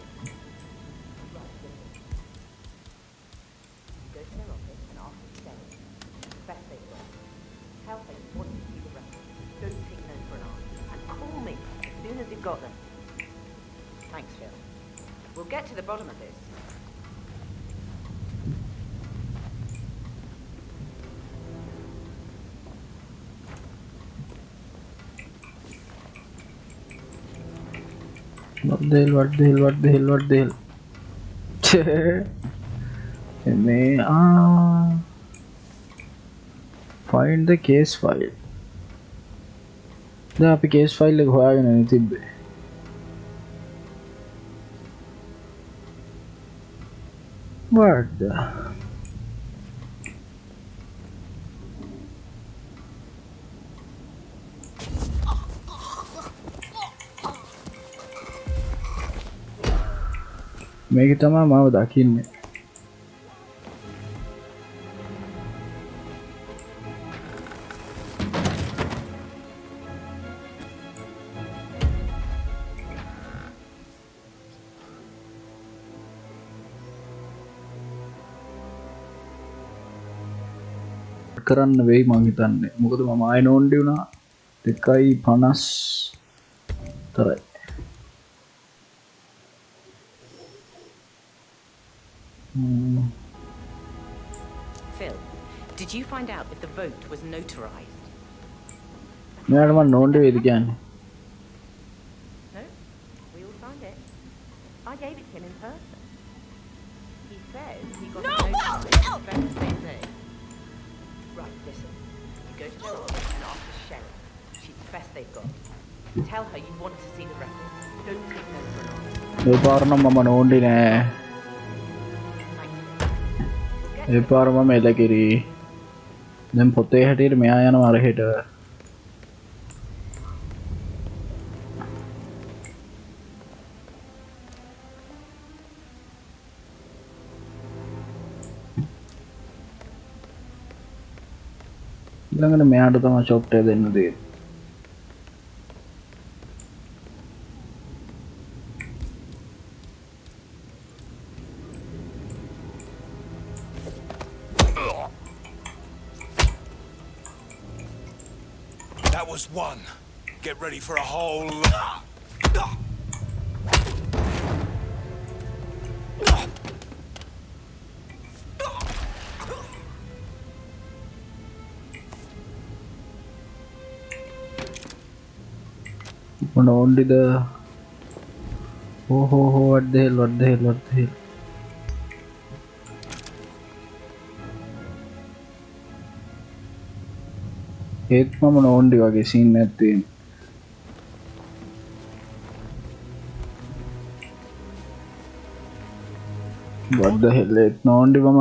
Go to their office and ask them to sell it. Best they will. Tell them you want to see the records. Don't take no for an answer. And call me as soon as you've got them.
Thanks, Phil. We'll get to the bottom of this.
What the hell? Find the case file. දැන් අපි case file එක හොයාගෙන තිබ්බේ. What the මේක තමයි මාව දකින්නේ කරන්න වෙයි මං හිතන්නේ මොකද මම ආයෙ නෝන්ඩි වුණා 2:50 තරයි
Phil, did you find out if the vote was notarized?
මෙයාට මම නෝන්ඩි වේද කියන්නේ
No? We all signed it. I gave it to him in person. He says he got it notarized the very same day. Right, listen. You go to their office and ask the sheriff. She's the best they've got. Tell her you want to see the records. Don't take no for an answer.
ඒ පාර නම් මම නෝන්ඩි නෑ ඒ පාර මම එළකිරි දැන් පොතේ හැටියට මෙයා යනවා අරහෙට ඊළඟට මෙයාට තමයි ෂොට් එක දෙන්න තියෙන්නේ
That was one. Get ready for a whole...
only the oh what the hell ඒත් මම නෝන්ඩි වගේ සීන් එකක් තියෙනවා what the hell ඒත් නෝන්ඩි මම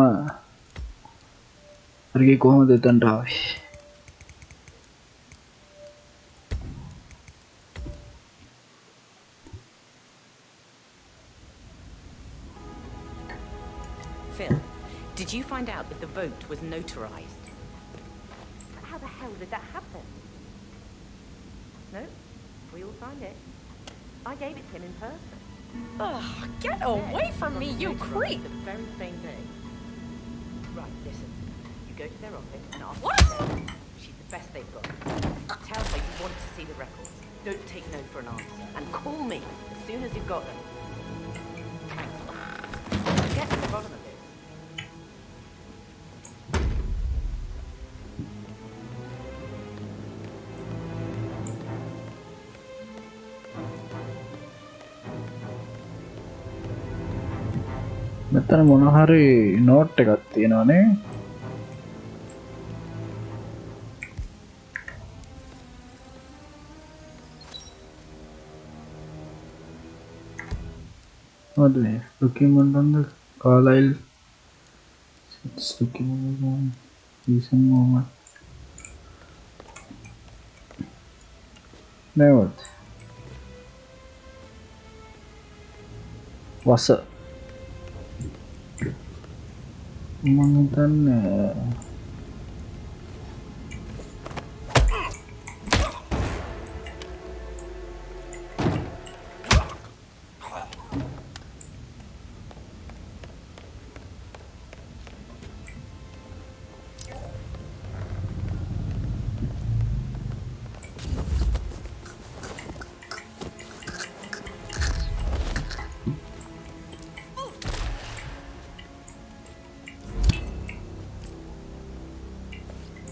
හරිය කොහොමද එතනට ආවේ
Phil, did you find out if the vote was notarized?
But how the hell did that happen? No? We all signed it. I gave it to him in person.
Ugh, get away from me, you creep!
The very same day. Right, listen. You go to their office and ask her. She's the best they've got. Tell her you want to see the records. Don't take no for an answer. And call me as soon as you've got them. Thanks. Get to the bottom of this.
මෙතන මොන හරි note එකක් තියෙනවානේ. What the document on the Carlisle? It's document on recent moment. Now what? What's up? මම හිතන්නේ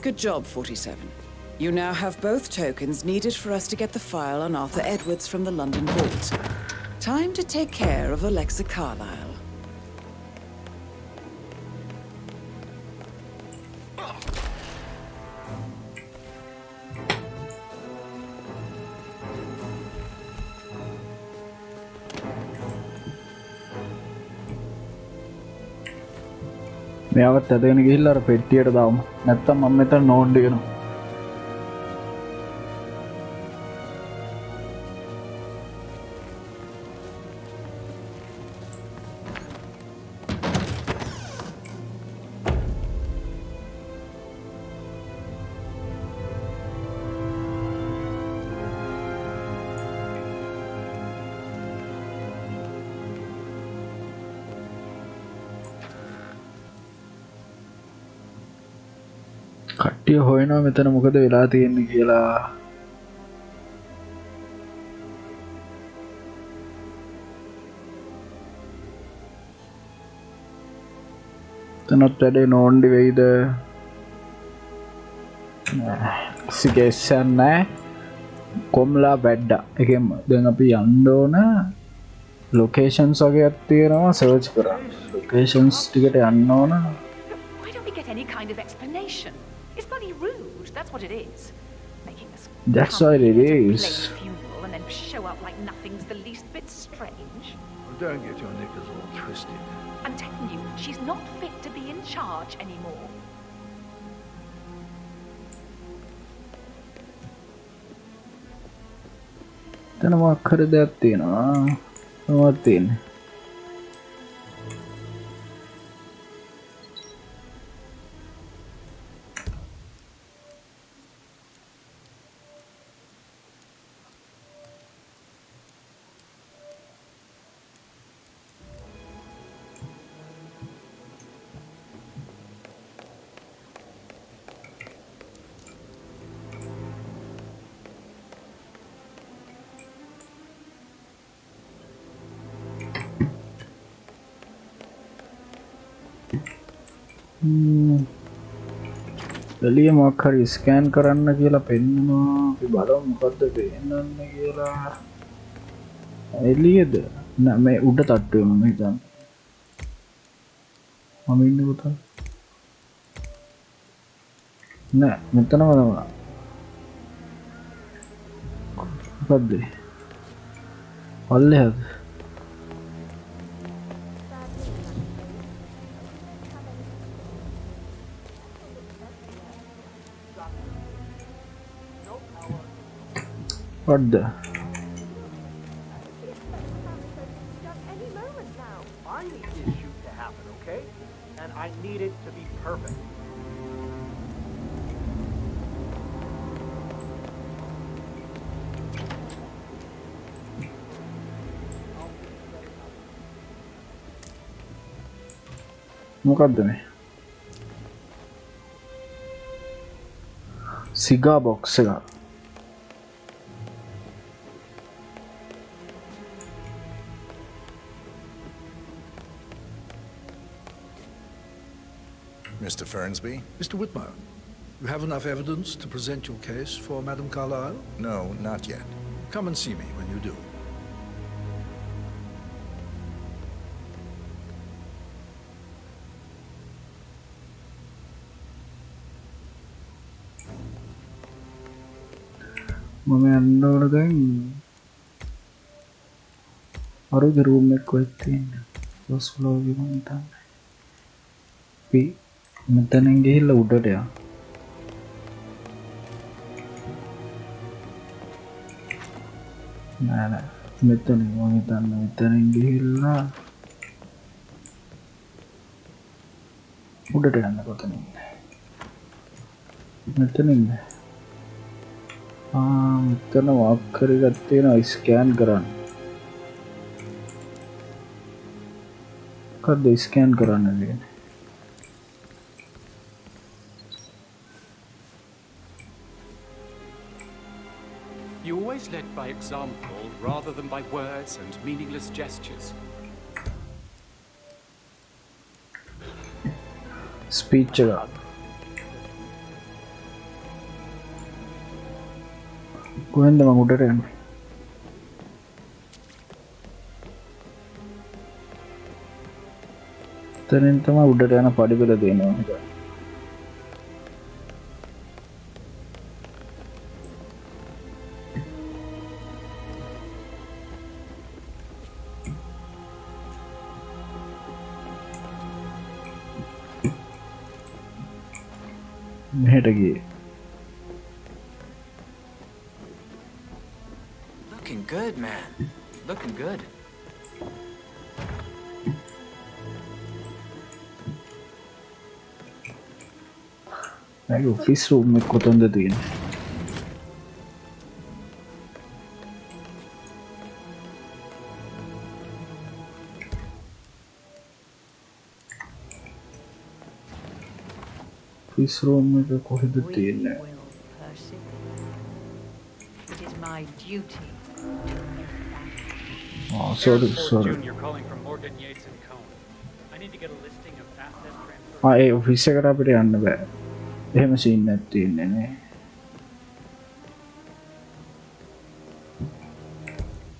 Good job, 47. You now have both tokens needed for us to get the file on Arthur Edwards from the London vault. Time to take care of Alexa Carlisle.
මෙයාවත් ඇදගෙන ගිහිල්ලා අර පෙට්ටියට දාමු. නැත්තම් මම මෙතන නෝන්ඩ් එකනවා. කට්ටිය හොයනවා මෙතන මොකද වෙලා තියෙන්නේ කියලා. තනත් වැඩේ නෝන්ඩි වෙයිද? සිගේෂන් නැහැ. කොම්ලා වැඩ. ඒකෙන් දැන් අපි යන්න ඕන ලොකේෂන්ස් වගේක් තියෙනවා සර්ච් කරන්න. ලොකේෂන්ස් ටිකට යන්න ඕන.
Why don't we get any kind of explanation? It's bloody rude, that's what it is. Making us
That's what it is.
funeral and then show up like nothing's the least bit strange.
Well, don't get your knickers all twisted.
I'm telling you, she's not fit to be in charge anymore.
එතන මොකක් හරි දෙයක් තියෙනවා. මොකක්ද තියෙන්නේ? එළිය මොකක් හරි ස්කෑන් කරන්න කියලා පෙන්නනවා. අපි බලමු මොකද්ද පෙන්නන්නේ කියලා. එළියද? නෑ මේ උඩ තට්ටුවේ මම හිතන්නේ. මම ඉන්නේ කොතන? නෑ මෙතනම තමයි. මොකද්ද? පල්ලෙහාද? What the?
Any moment now. I need this shoot to happen, okay? And I need it to be perfect.
මොකද්ද මේ? cigar box එක.
Mr. Fernsby?
Mr. Whitmer, you have enough evidence to present your case for Madame Carlisle?
No, not yet.
Come and see me when you do.
මම යන්න ඕන දැන් අරුගේ room එක කොහෙද තියෙන්නේ? ෆස්ට් ෆ්ලෝර් එකේ මම හිතන්නේ. අපි මෙතනින් ගිහිල්ලා උඩට යන්න. නෑ නෑ මෙතනින් මම හිතන්නේ මෙතනින් ගිහිල්ලා උඩට යන්න කොතනින්ද? මෙතනින් නෑ. මෙතන වාක් කරගත් තියෙනවා ස්කෑන් කරන්න. මොකද්ද ස්කෑන් කරන්න දෙන්නේ?
You always led by example rather than by words and meaningless gestures.
Speech එක. කොහෙන්ද මම උඩට යන්නේ? එතනින් තමයි උඩට යන පඩිපෙළ දෙනවා හිතා. මෙහෙට ගියේ.
Looking good, man. Looking good.
මගේ ඔෆිස් රූම් එක කොතනද තියෙන්නේ? ඔෆිස් රූම් එක කොහෙද තියෙන්නේ?
It is my duty.
Oh, sorry.
Junior calling from Morgan Yates and Cohn. I need to get a listing of asset transfer.
A office එකට අපිට යන්න බෑ. එහෙම සීන් එකක් තියෙන්නේ නේ.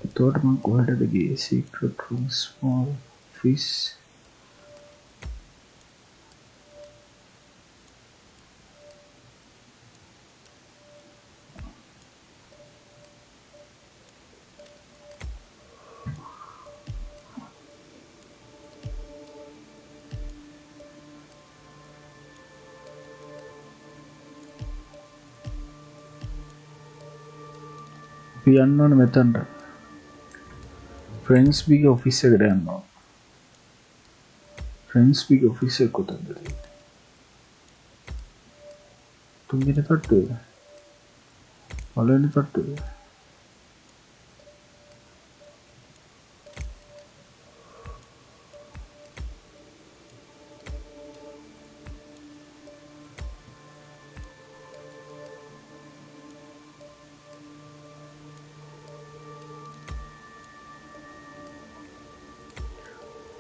එතකොට මම කොහෙටද ගියේ? Secret room, small office. යන්න ඕනේ මෙතනට. ෆ්‍රෙන්ඩ්ස්බීගේ ඔෆිස් එකට යන්න ඕනේ. ෆ්‍රෙන්ඩ්ස්බීගේ ඔෆිස් එක කොතනද තියෙන්නේ? තුන්වෙනි තට්ටුවේ. පළවෙනි තට්ටුවේ.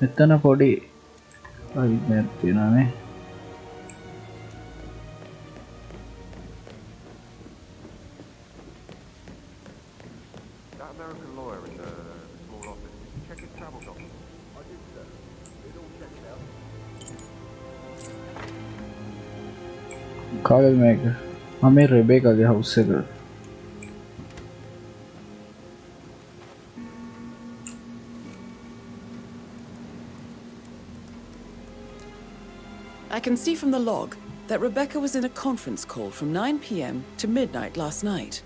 මෙතන පොඩි අයිමක් තියෙනවානේ.
That American lawyer in the small office, did you check his travel documents? I did, sir. It all checked out.
කාගෙද මේක? මේ රෙබේකාගේ හවුස් එක.
I can see from the log that Rebecca was in a conference call from 9 p.m. to midnight last night.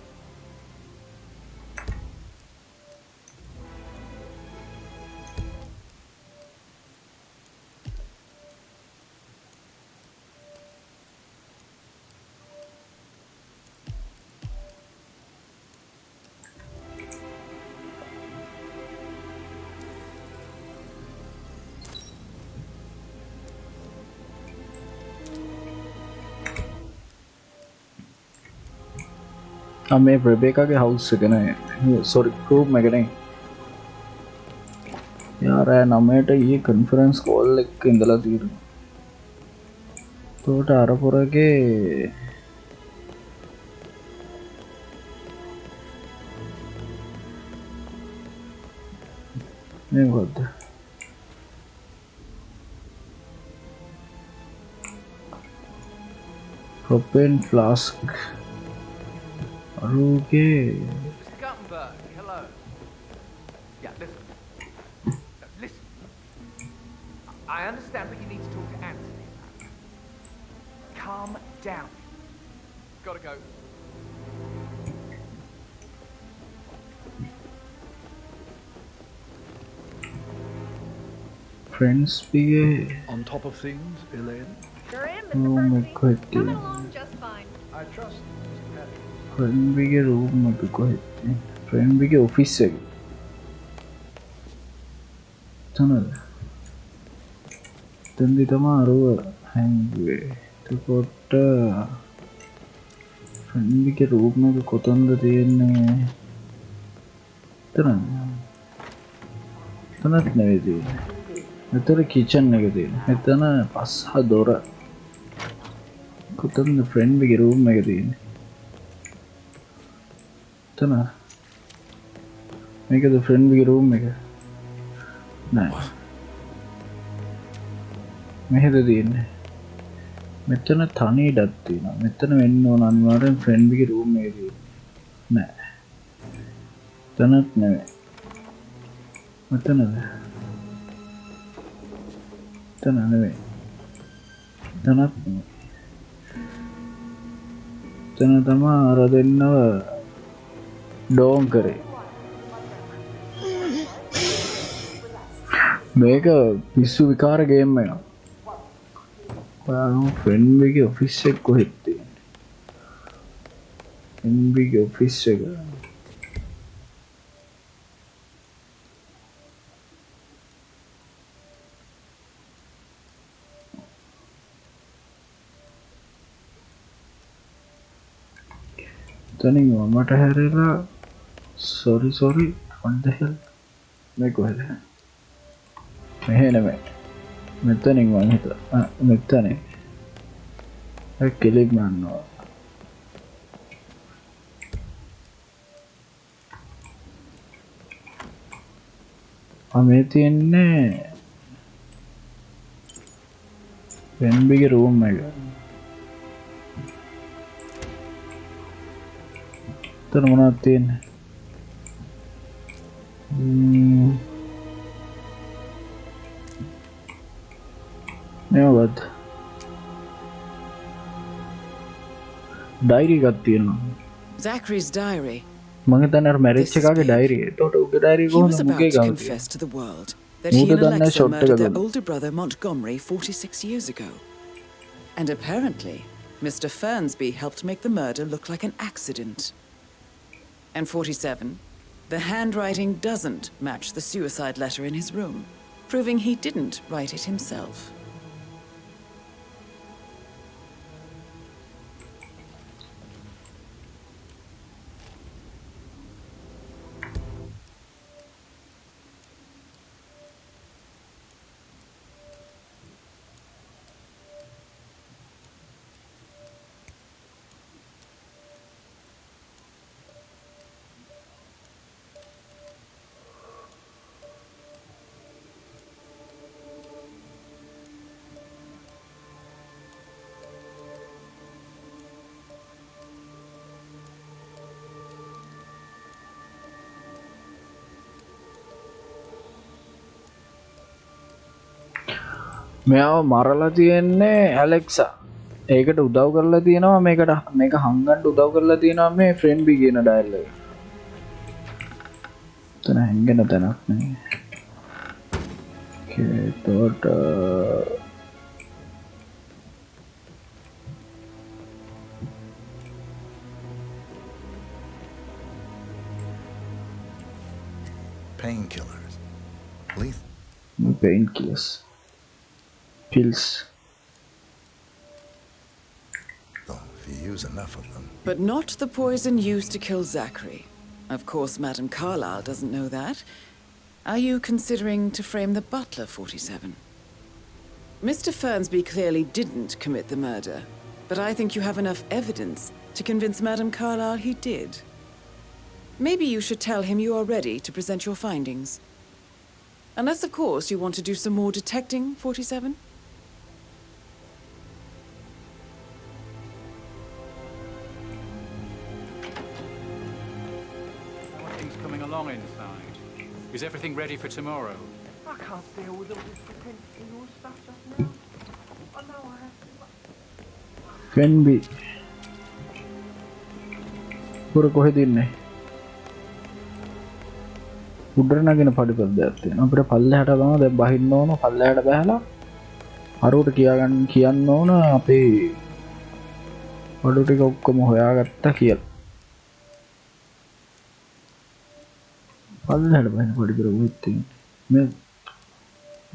මේ රෙබේකාගේ house එක නේ. Sorry room එක නේ. යාර 9ට ඊයේ කන්ෆරන්ස් කෝල් එකක ඉඳලා තියෙනවා. ඒකට අර පොරගේ මේ මොකද්ද? propane flask. අරුගේ
Mr. Guttenberg, hello. Yeah, listen. Listen. I understand what you need to talk to Anthony about. Calm down. Gotta go.
friends පියේ
On top of things, Elaine?
You're in,
room එක කොහෙද
Coming
තියෙන්නේ?
along just fine.
I trust Mr. Paddy.
friend පියේ room එක කොහෙද තියෙන්නේ? friend පියේ office එක. තනද? තන්දි තමයි අරුව හැංගුවේ. එතකොට friend පියේ room එක කොතනද තියෙන්නේ? තනද? තනත් නෙවෙයි තියෙන්නේ. මෙතන කිචන් එක තියෙනවා. මෙතන පස්ස දොර. කොතනද ෆ්‍රෙන්ඩ් ගේ රූම් එක තියෙන්නේ? එතන. මේකද ෆ්‍රෙන්ඩ් ගේ රූම් එක? නෑ. මෙහෙද තියෙන්නේ. මෙතන තනි ඉඩක් තියෙනවා. මෙතන වෙන්න ඕන අනිවාර්යෙන් ෆ්‍රෙන්ඩ් ගේ රූම් එක තියෙන්නේ. නෑ. එතනත් නෙවෙයි. මෙතනද? එතන නෙවෙයි. එතනත් නෙවෙයි. එතන තමයි අර දෙන්නව ඩෝන් කරේ. මේක පිස්සු විකාර ගේම් එකක්. ඔයාලම ෆ්‍රෙන්ඩ් එකේ ඔෆිස් එක කොහෙද තියෙන්නේ? ෆ්‍රෙන්ඩ් එකේ ඔෆිස් එක. තනින් මට හැරෙලා sorry what the hell මේ කොහෙද? මෙහෙ නෙමෙයි. මෙතනින් මම හිතුවා මෙතන. ඒ කෙලික් ගන්නවා. මේ තියෙන්නේ වෙන්බිගේ රූම් එක. එතන මොනවද තියෙන්නේ? මේවද? ඩයරි එකක් තියෙනවා.
Zachary's diary.
මම හිතන්නේ අර මැරේජ් එකගේ ඩයරි. එතකොට උගේ ඩයරි
He was
කොහොමද
about
මුගේ
to
ගාව
confess to the world that
Mood
he and
දන්නේ
Alexa
shot එක
murdered their
දුන්නා.
older brother Montgomery 46 years ago. And apparently, Mr. Fernsby helped make the murder look like an accident. And 47, the handwriting doesn't match the suicide letter in his room, proving he didn't write it himself.
මෙයාව මරලා තියෙන්නේ Alexa. ඒකට උදව් කරලා තියෙනවා මේක හංගන්න උදව් කරලා තියෙනවා මේ ෆ්‍රෙන්ඩ් බි කියන ඩයල් එක. එතන හැංගෙන තැනක් නේ. ඒකට
Painkillers. Lethal.
painkillers. Pills.
V use enough of them.
But not the poison used to kill Zachary. Of course, Madame Carlisle doesn't know that. Are you considering to frame the butler, 47? Mr. Fernsby clearly didn't commit the murder, but I think you have enough evidence to convince Madame Carlisle he did. Maybe you should tell him you are ready to present your findings. Unless, of course, you want to do some more detecting, 47?
Things coming along inside. Is everything ready for tomorrow?
I can't deal with all this pretending your stuff just now. I know I have to.
Fernsby. පුර කොහෙද ඉන්නේ? උඩර නගින පඩිපල්ලයක් තියෙනවා. අපිට පල්ලෙහාට ගමු. දැන් බහින්න ඕන. පල්ලෙහාට බහලා අරවට කියන්න ඕන අපේ බඩු ටික ඔක්කොම හොයාගත්තා කියලා. පල්ලෙහාට බහින පඩිපෙර උෙත් තියෙන්නේ. මේ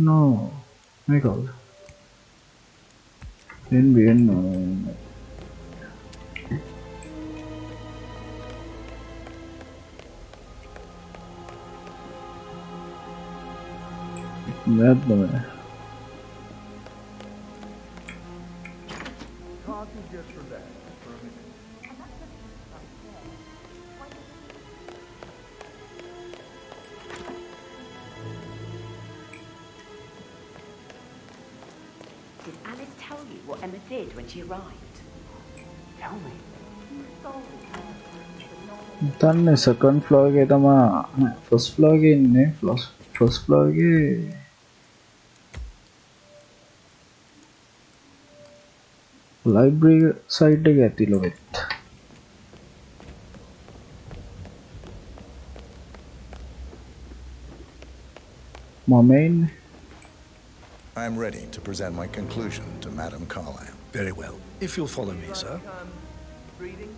නෝ මේ කවුද? Fernsby එන්න ඕන. Mad man.
Can't you just relax for a minute?
Did Alice tell you what Emma did when she arrived? Tell me.
තන්නේ second floor එකේ තමයි first floor එකේ ඉන්නේ. First floor එකේ library side එක ඇතිලො වෙත්. මම ඉන්නේ.
I'm ready to present my conclusion to Madame Carlisle.
Very well. If you'll follow me, sir.
Reading?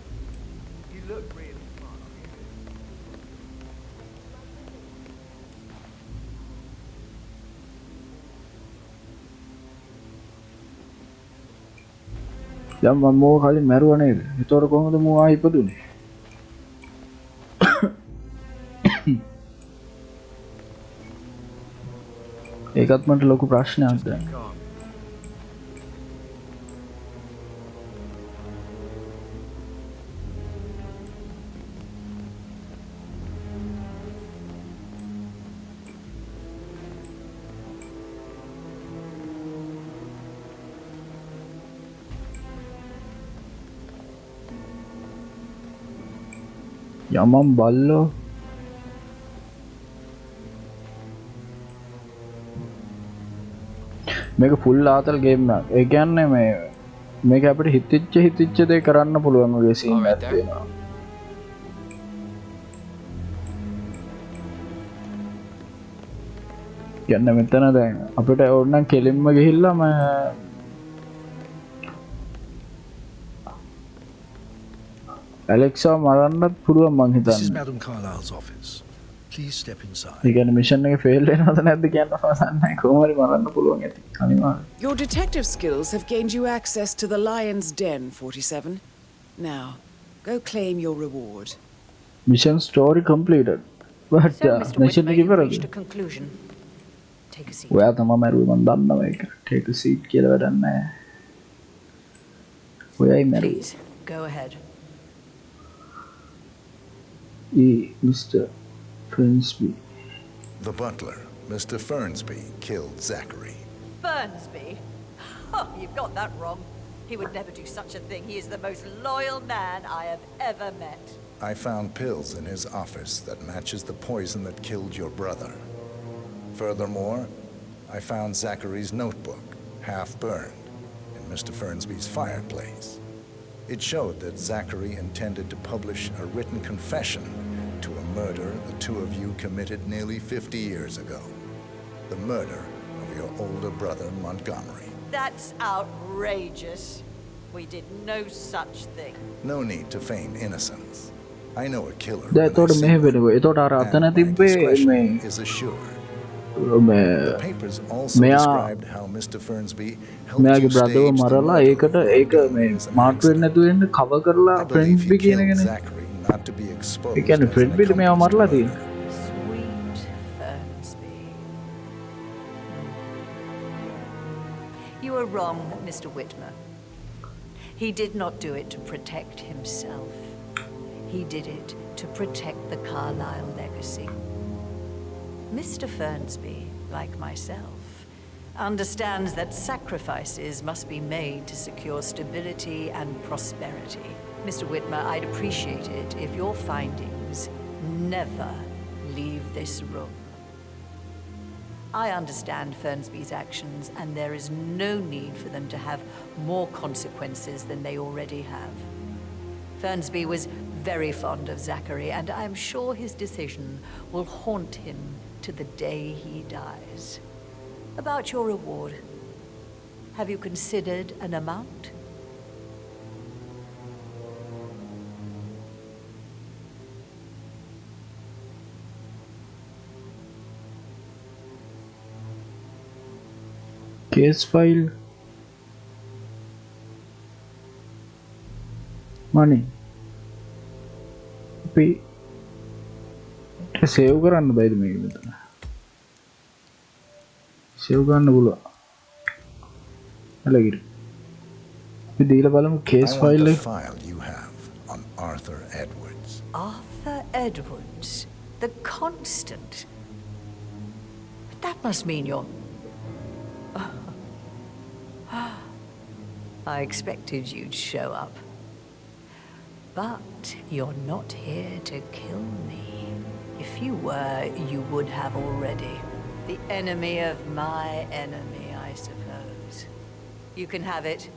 You look really smart.
දැන් මම මොක කලින් මැරුවා නේද? ඒතකොට කොහොමද මෝ ආයි ඉපදුනේ? ඒකත් මට ලොකු ප්‍රශ්නයක් දැන්. යමම් බල්ලෝ මේක ෆුල් ආතල් ගේම් එකක්. ඒ කියන්නේ මේක අපිට හිතිච්ච දේ කරන්න පුළුවන් වගේ සීන් එකක් තියෙනවා. කියන්නේ මෙතන දැන් අපිට ඕනනම් කෙලින්ම ගිහිල්ලා Alexa මරන්නත් පුළුවන් මං
This is
හිතන්නේ.
Madame Carlisle's office. Please step inside.
ඒ කියන්නේ මිෂන් එක ෆේල් වෙනවද නැද්ද කියන්න අවසන් නැහැ. කොහොම හරි මරන්න පුළුවන් ඇති. අනිවාර්යයෙන්.
Your detective skills have gained you access to the Lion's Den, 47. Now, go claim your reward.
Mission story completed. But
So, Mr.
mission
Whitmer,
එක
you've reached
ඉවරද?
a conclusion. Take a seat.
ඔයා තමයි මරුවේ මන් දන්නවා ඒක. Take a seat කියලා වැඩක් නැහැ. ඔයයි මරුවේ.
Please, go ahead.
Mr. Fernsby.
The butler, Mr. Fernsby, killed Zachary.
Fernsby? Oh, you've got that wrong. He would never do such a thing. He is the most loyal man I have ever met.
I found pills in his office that matches the poison that killed your brother. Furthermore, I found Zachary's notebook, half burned, in Mr. Fernsby's fireplace. It showed that Zachary intended to publish a written confession to a murder the two of you committed nearly 50 years ago. The murder of your older brother, Montgomery.
That's outrageous. We did no such thing.
No need to feign innocence. I know a killer.
දැන් එතකොට මෙහෙ වෙනවා. එතකොට අර අතන තිබ්බේ මේ
is assured. The papers also described how Mr. Fernsby helped
මෙයාගේ
you
බ්‍රදර්ව
stage the
මරලා
murder
ඒකට
of
ඒක
Rodney
මේ
as an
මාට්ටු වෙන්නේ නැතුව ඉන්න කවර් කරලා
I believe
ෆ්‍රෙන්ඩ්බි
you
කියන
killed
එකනේ.
Zachary not to be
A
exposed
කියන්නේ
as an
ෆ්‍රෙන්ඩ්බිට මෙයාව
accomplice to
මරලා
murder.
තියෙනවා.
Sweet Fernsby. You are wrong, Mr. Whitmer. He did not do it to protect himself. He did it to protect the Carlisle legacy. Mr. Fernsby, like myself, understands that sacrifices must be made to secure stability and prosperity. Mr. Whitmer, I'd appreciate it if your findings never leave this room. I understand Fernsby's actions, and there is no need for them to have more consequences than they already have. Fernsby was very fond of Zachary, and I am sure his decision will haunt him to the day he dies. About your reward, have you considered an amount?
Case file. Money. අපි save කරන්න බැයිද මේක මෙතන? Save කරන්න පුළුවන්. හලගිර. අපි දීලා බලමු case
I want
file
the
එක.
file you have on Arthur Edwards.
Arthur Edwards, the constant. But that must mean you're... I expected you'd show up. But you're not here to kill me. If you were, you would have already. The enemy of my enemy, I suppose. You can have it.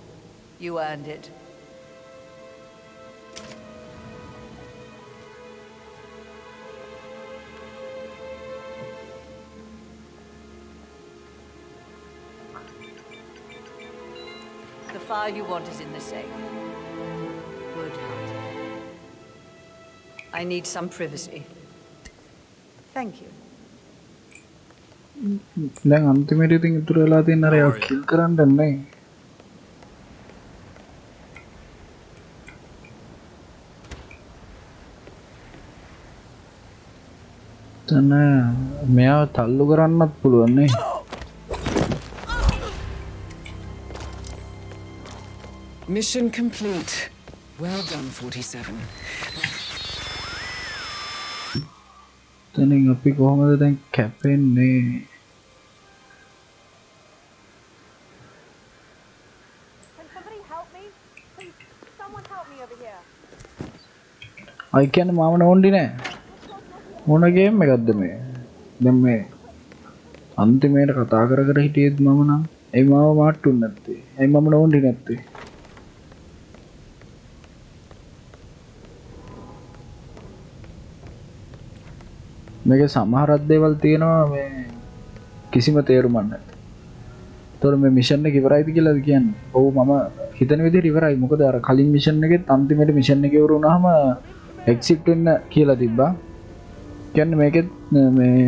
You earned it. The file you want is in the safe. Good hunting. I need some privacy. Thank you.
දැන් අන්තිමට ඉතින් ඉතුරු වෙලා තියෙන අර යා කිල් කරන්න නැහැ. තන මෙයාව තල්ලු කරන්නත් පුළුවන් නේ.
Mission complete. Well done, 47.
තනින් අපි කොහොමද දැන් කැපෙන්නේ?
Can somebody help me? Please, someone help me over here.
අයි කියන්නේ මම නෝන්ඩි නෑ. මොන ගේම් එකක්ද මේ? දැන් මේ අන්තිමේට කතා කර කර හිටියේත් මම නම් ඒ මාව මාට්ටුන්නේ නැත්තේ. ඒ මම නෝන්ඩි නැත්තේ. මේකේ සමහරක් දේවල් තියෙනවා මේ කිසිම තේරුමක් නැහැ. ඒතකොට මේ මිෂන් එක ඉවරයිද කියලාද කියන්නේ? ඔව් මම හිතන විදිහට ඉවරයි. මොකද අර කලින් මිෂන් එකෙත් අන්තිමේට මිෂන් එක ඉවර වුණාම එක්සිට් වෙන්න කියලා තිබ්බා. කියන්නේ මේකෙත් මේ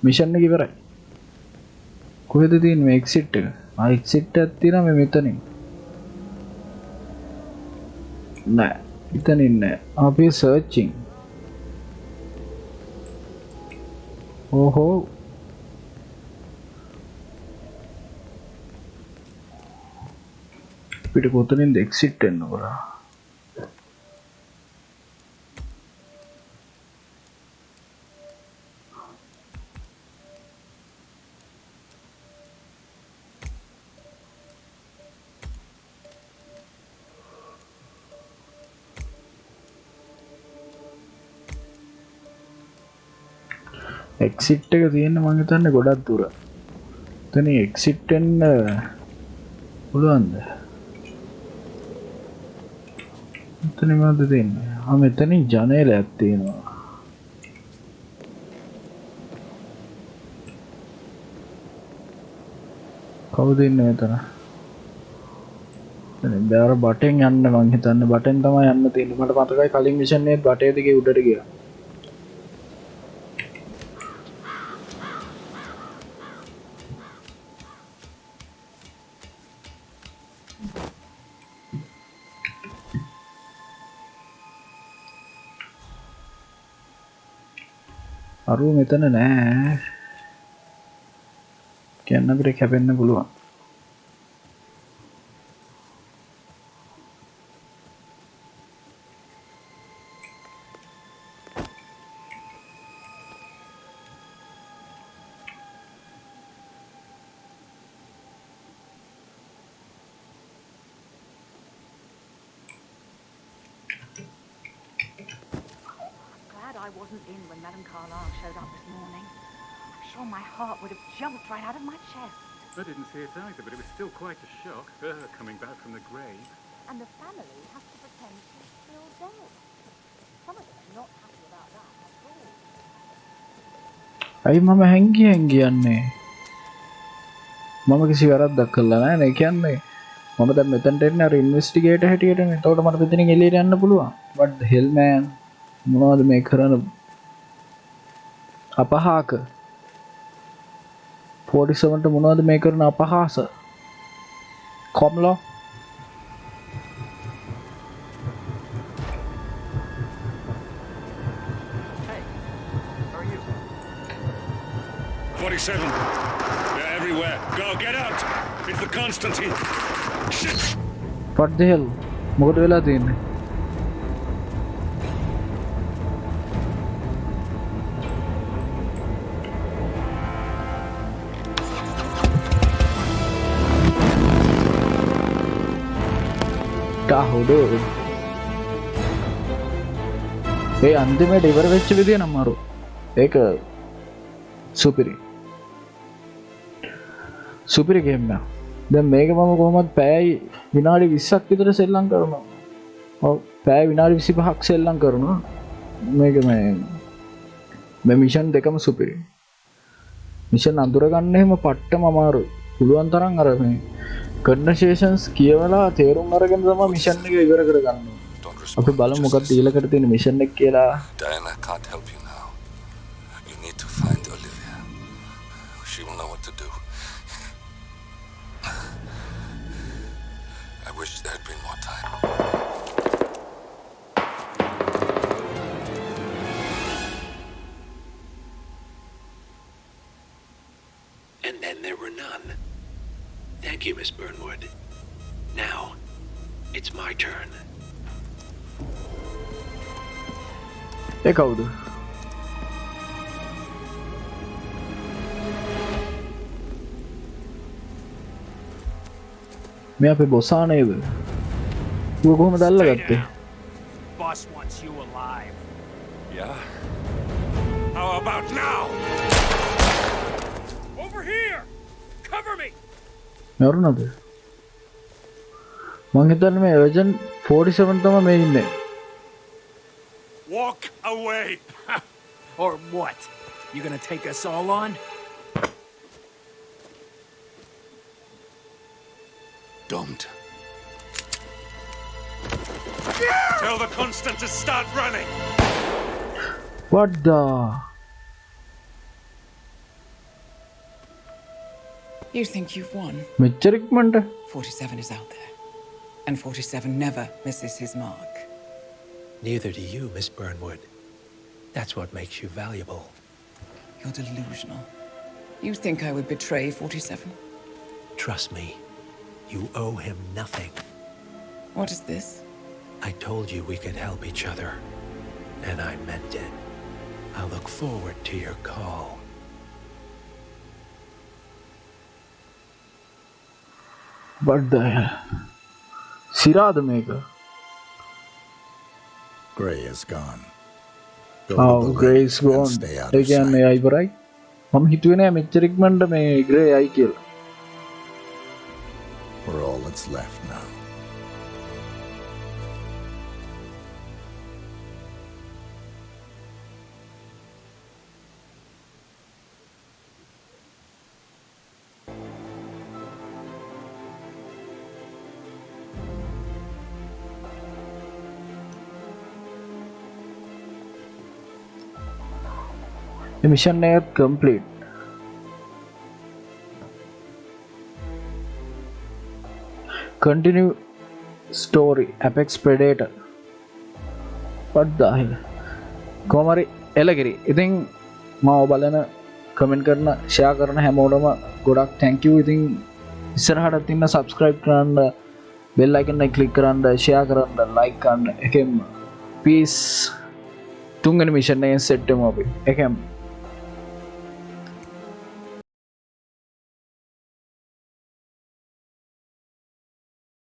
මිෂන් එක ඉවරයි. කොහෙද තියෙන්නේ මේ එක්සිට් එක? එක්සිට් එකක් තියෙනවා මේ මෙතනින්. නෑ. එතනින් නෑ. අපි සර්චින්. ओहो පිට කොතනින්ද එක්සිට් වෙන්න ඕන එක්සිට් එක තියෙන්නේ මම හිතන්නේ ගොඩක් දුර. එතන එක්සිට් වෙන්න පුළුවන්ද? එතන මොකද තියෙන්නේ? මෙතනින් ජනේලයක් තියෙනවා. කවුද ඉන්නේ මෙතන? එතන බෑර බටෙන් යන්න මම හිතන්නේ බටෙන් තමයි යන්න තියෙන්නේ. මට මතකයි කලින් මිෂන් එකේ බටේ දිගේ උඩට ගියා. අරුව මෙතන නෑ. කියන්න අපිට කැපෙන්න පුළුවන්.
I wasn't in when Madame Carlisle showed up this morning. I'm sure my heart would have jumped right out of my chest.
I didn't see it either, but it was still quite a shock, her coming back from the grave.
And the family has to pretend she's still dead. Some of them are not happy about that at all.
අයි මම හැංගි යන්නේ. මම කිසි වැරද්දක් කළා නෑ නේ කියන්නේ. මම දැන් මෙතනට එන්නේ අර ඉන්වෙස්ටිගේටර් හැටියටනේ. එතකොට මට මෙතනින් එළියට යන්න පුළුවන්. What the hell man? මොනවද මේ කරන අපහාක 47ට මොනවද මේ කරන අපහාස කොම්ලෝ
47. They're everywhere. Go, get out! It's the Constantine. Shit!
What the hell? මොකද වෙලා තියෙන්නේ? ඩාහොඩ ඒ අන්තිමට ඉවර වෙච්ච විදිය නම් අරු ඒක සුපිරි ගේම් එක. දැන් මේක මම කොහොමද පැය විනාඩි 20ක් විතර සෙල්ලම් කරනවා. ඔව් පැය විනාඩි 25ක් සෙල්ලම් කරනවා. මේක මේ මිෂන් දෙකම සුපිරි. මිෂන් අඳුර ගන්න එහෙම පට්ටම අමාරුයි. පුළුවන් තරම් අර මේ කන්වර්සේෂන්ස් කියවලා තේරුම් අරගෙන තමයි මිෂන් එක ඉවර කරගන්න. අපි බලමු මොකක්ද ඊළඟට තියෙන මිෂන් එක කියලා.
Diana can't help you now. You need to find Olivia. She will know what to do. I wish there had been more time.
And then there were none. Thank you, Miss Burnwood. Now, it's my turn.
ඒ කවුද? මේ අපේ බොසා නේද? ඌ කොහමද අල්ලගත්තේ?
Boss wants you alive. Yeah? How about now? Over here! Cover me!
මරුණද? මං හිතන්නේ මේ agent 47 තමයි මේ ඉන්නේ.
Walk away!
Or what? You gonna take us all on?
Don't.
Tell the Constant to start running!
What the?
You think you've won?
මෙච්චර ඉක්මනට
47 is out there. And 47 never misses his mark.
Neither do you, Miss Burnwood. That's what makes you valuable.
You're delusional. You think I would betray 47?
Trust me, you owe him nothing.
What is this?
I told you we could help each other, and I meant it. I look forward to your call.
What the hell? සිරාද මේක?
Gray is gone.
Oh, Gray is gone. ඒ කියන්නේ එයා ඉවරයි. මම හිතුවේ නෑ මෙච්චර ඉක්මනට මේ Gray ආයි කියලා.
We're all that's left now.
The mission is complete. continue story Apex Predator. What the hell? කොහමරි එලගිරි. ඉතින් මාව බලන කමෙන්ට් කරන ෂෙයා කරන හැමෝටම ගොඩක් thank you. ඉතින් ඉස්සරහට තින්න subscribe කරන්න, bell icon එක click කරන්න, share කරන්න, like කරන්න. එකෙන් peace. තුන්වෙනි mission එකෙන් set වෙමු අපි. එකෙන්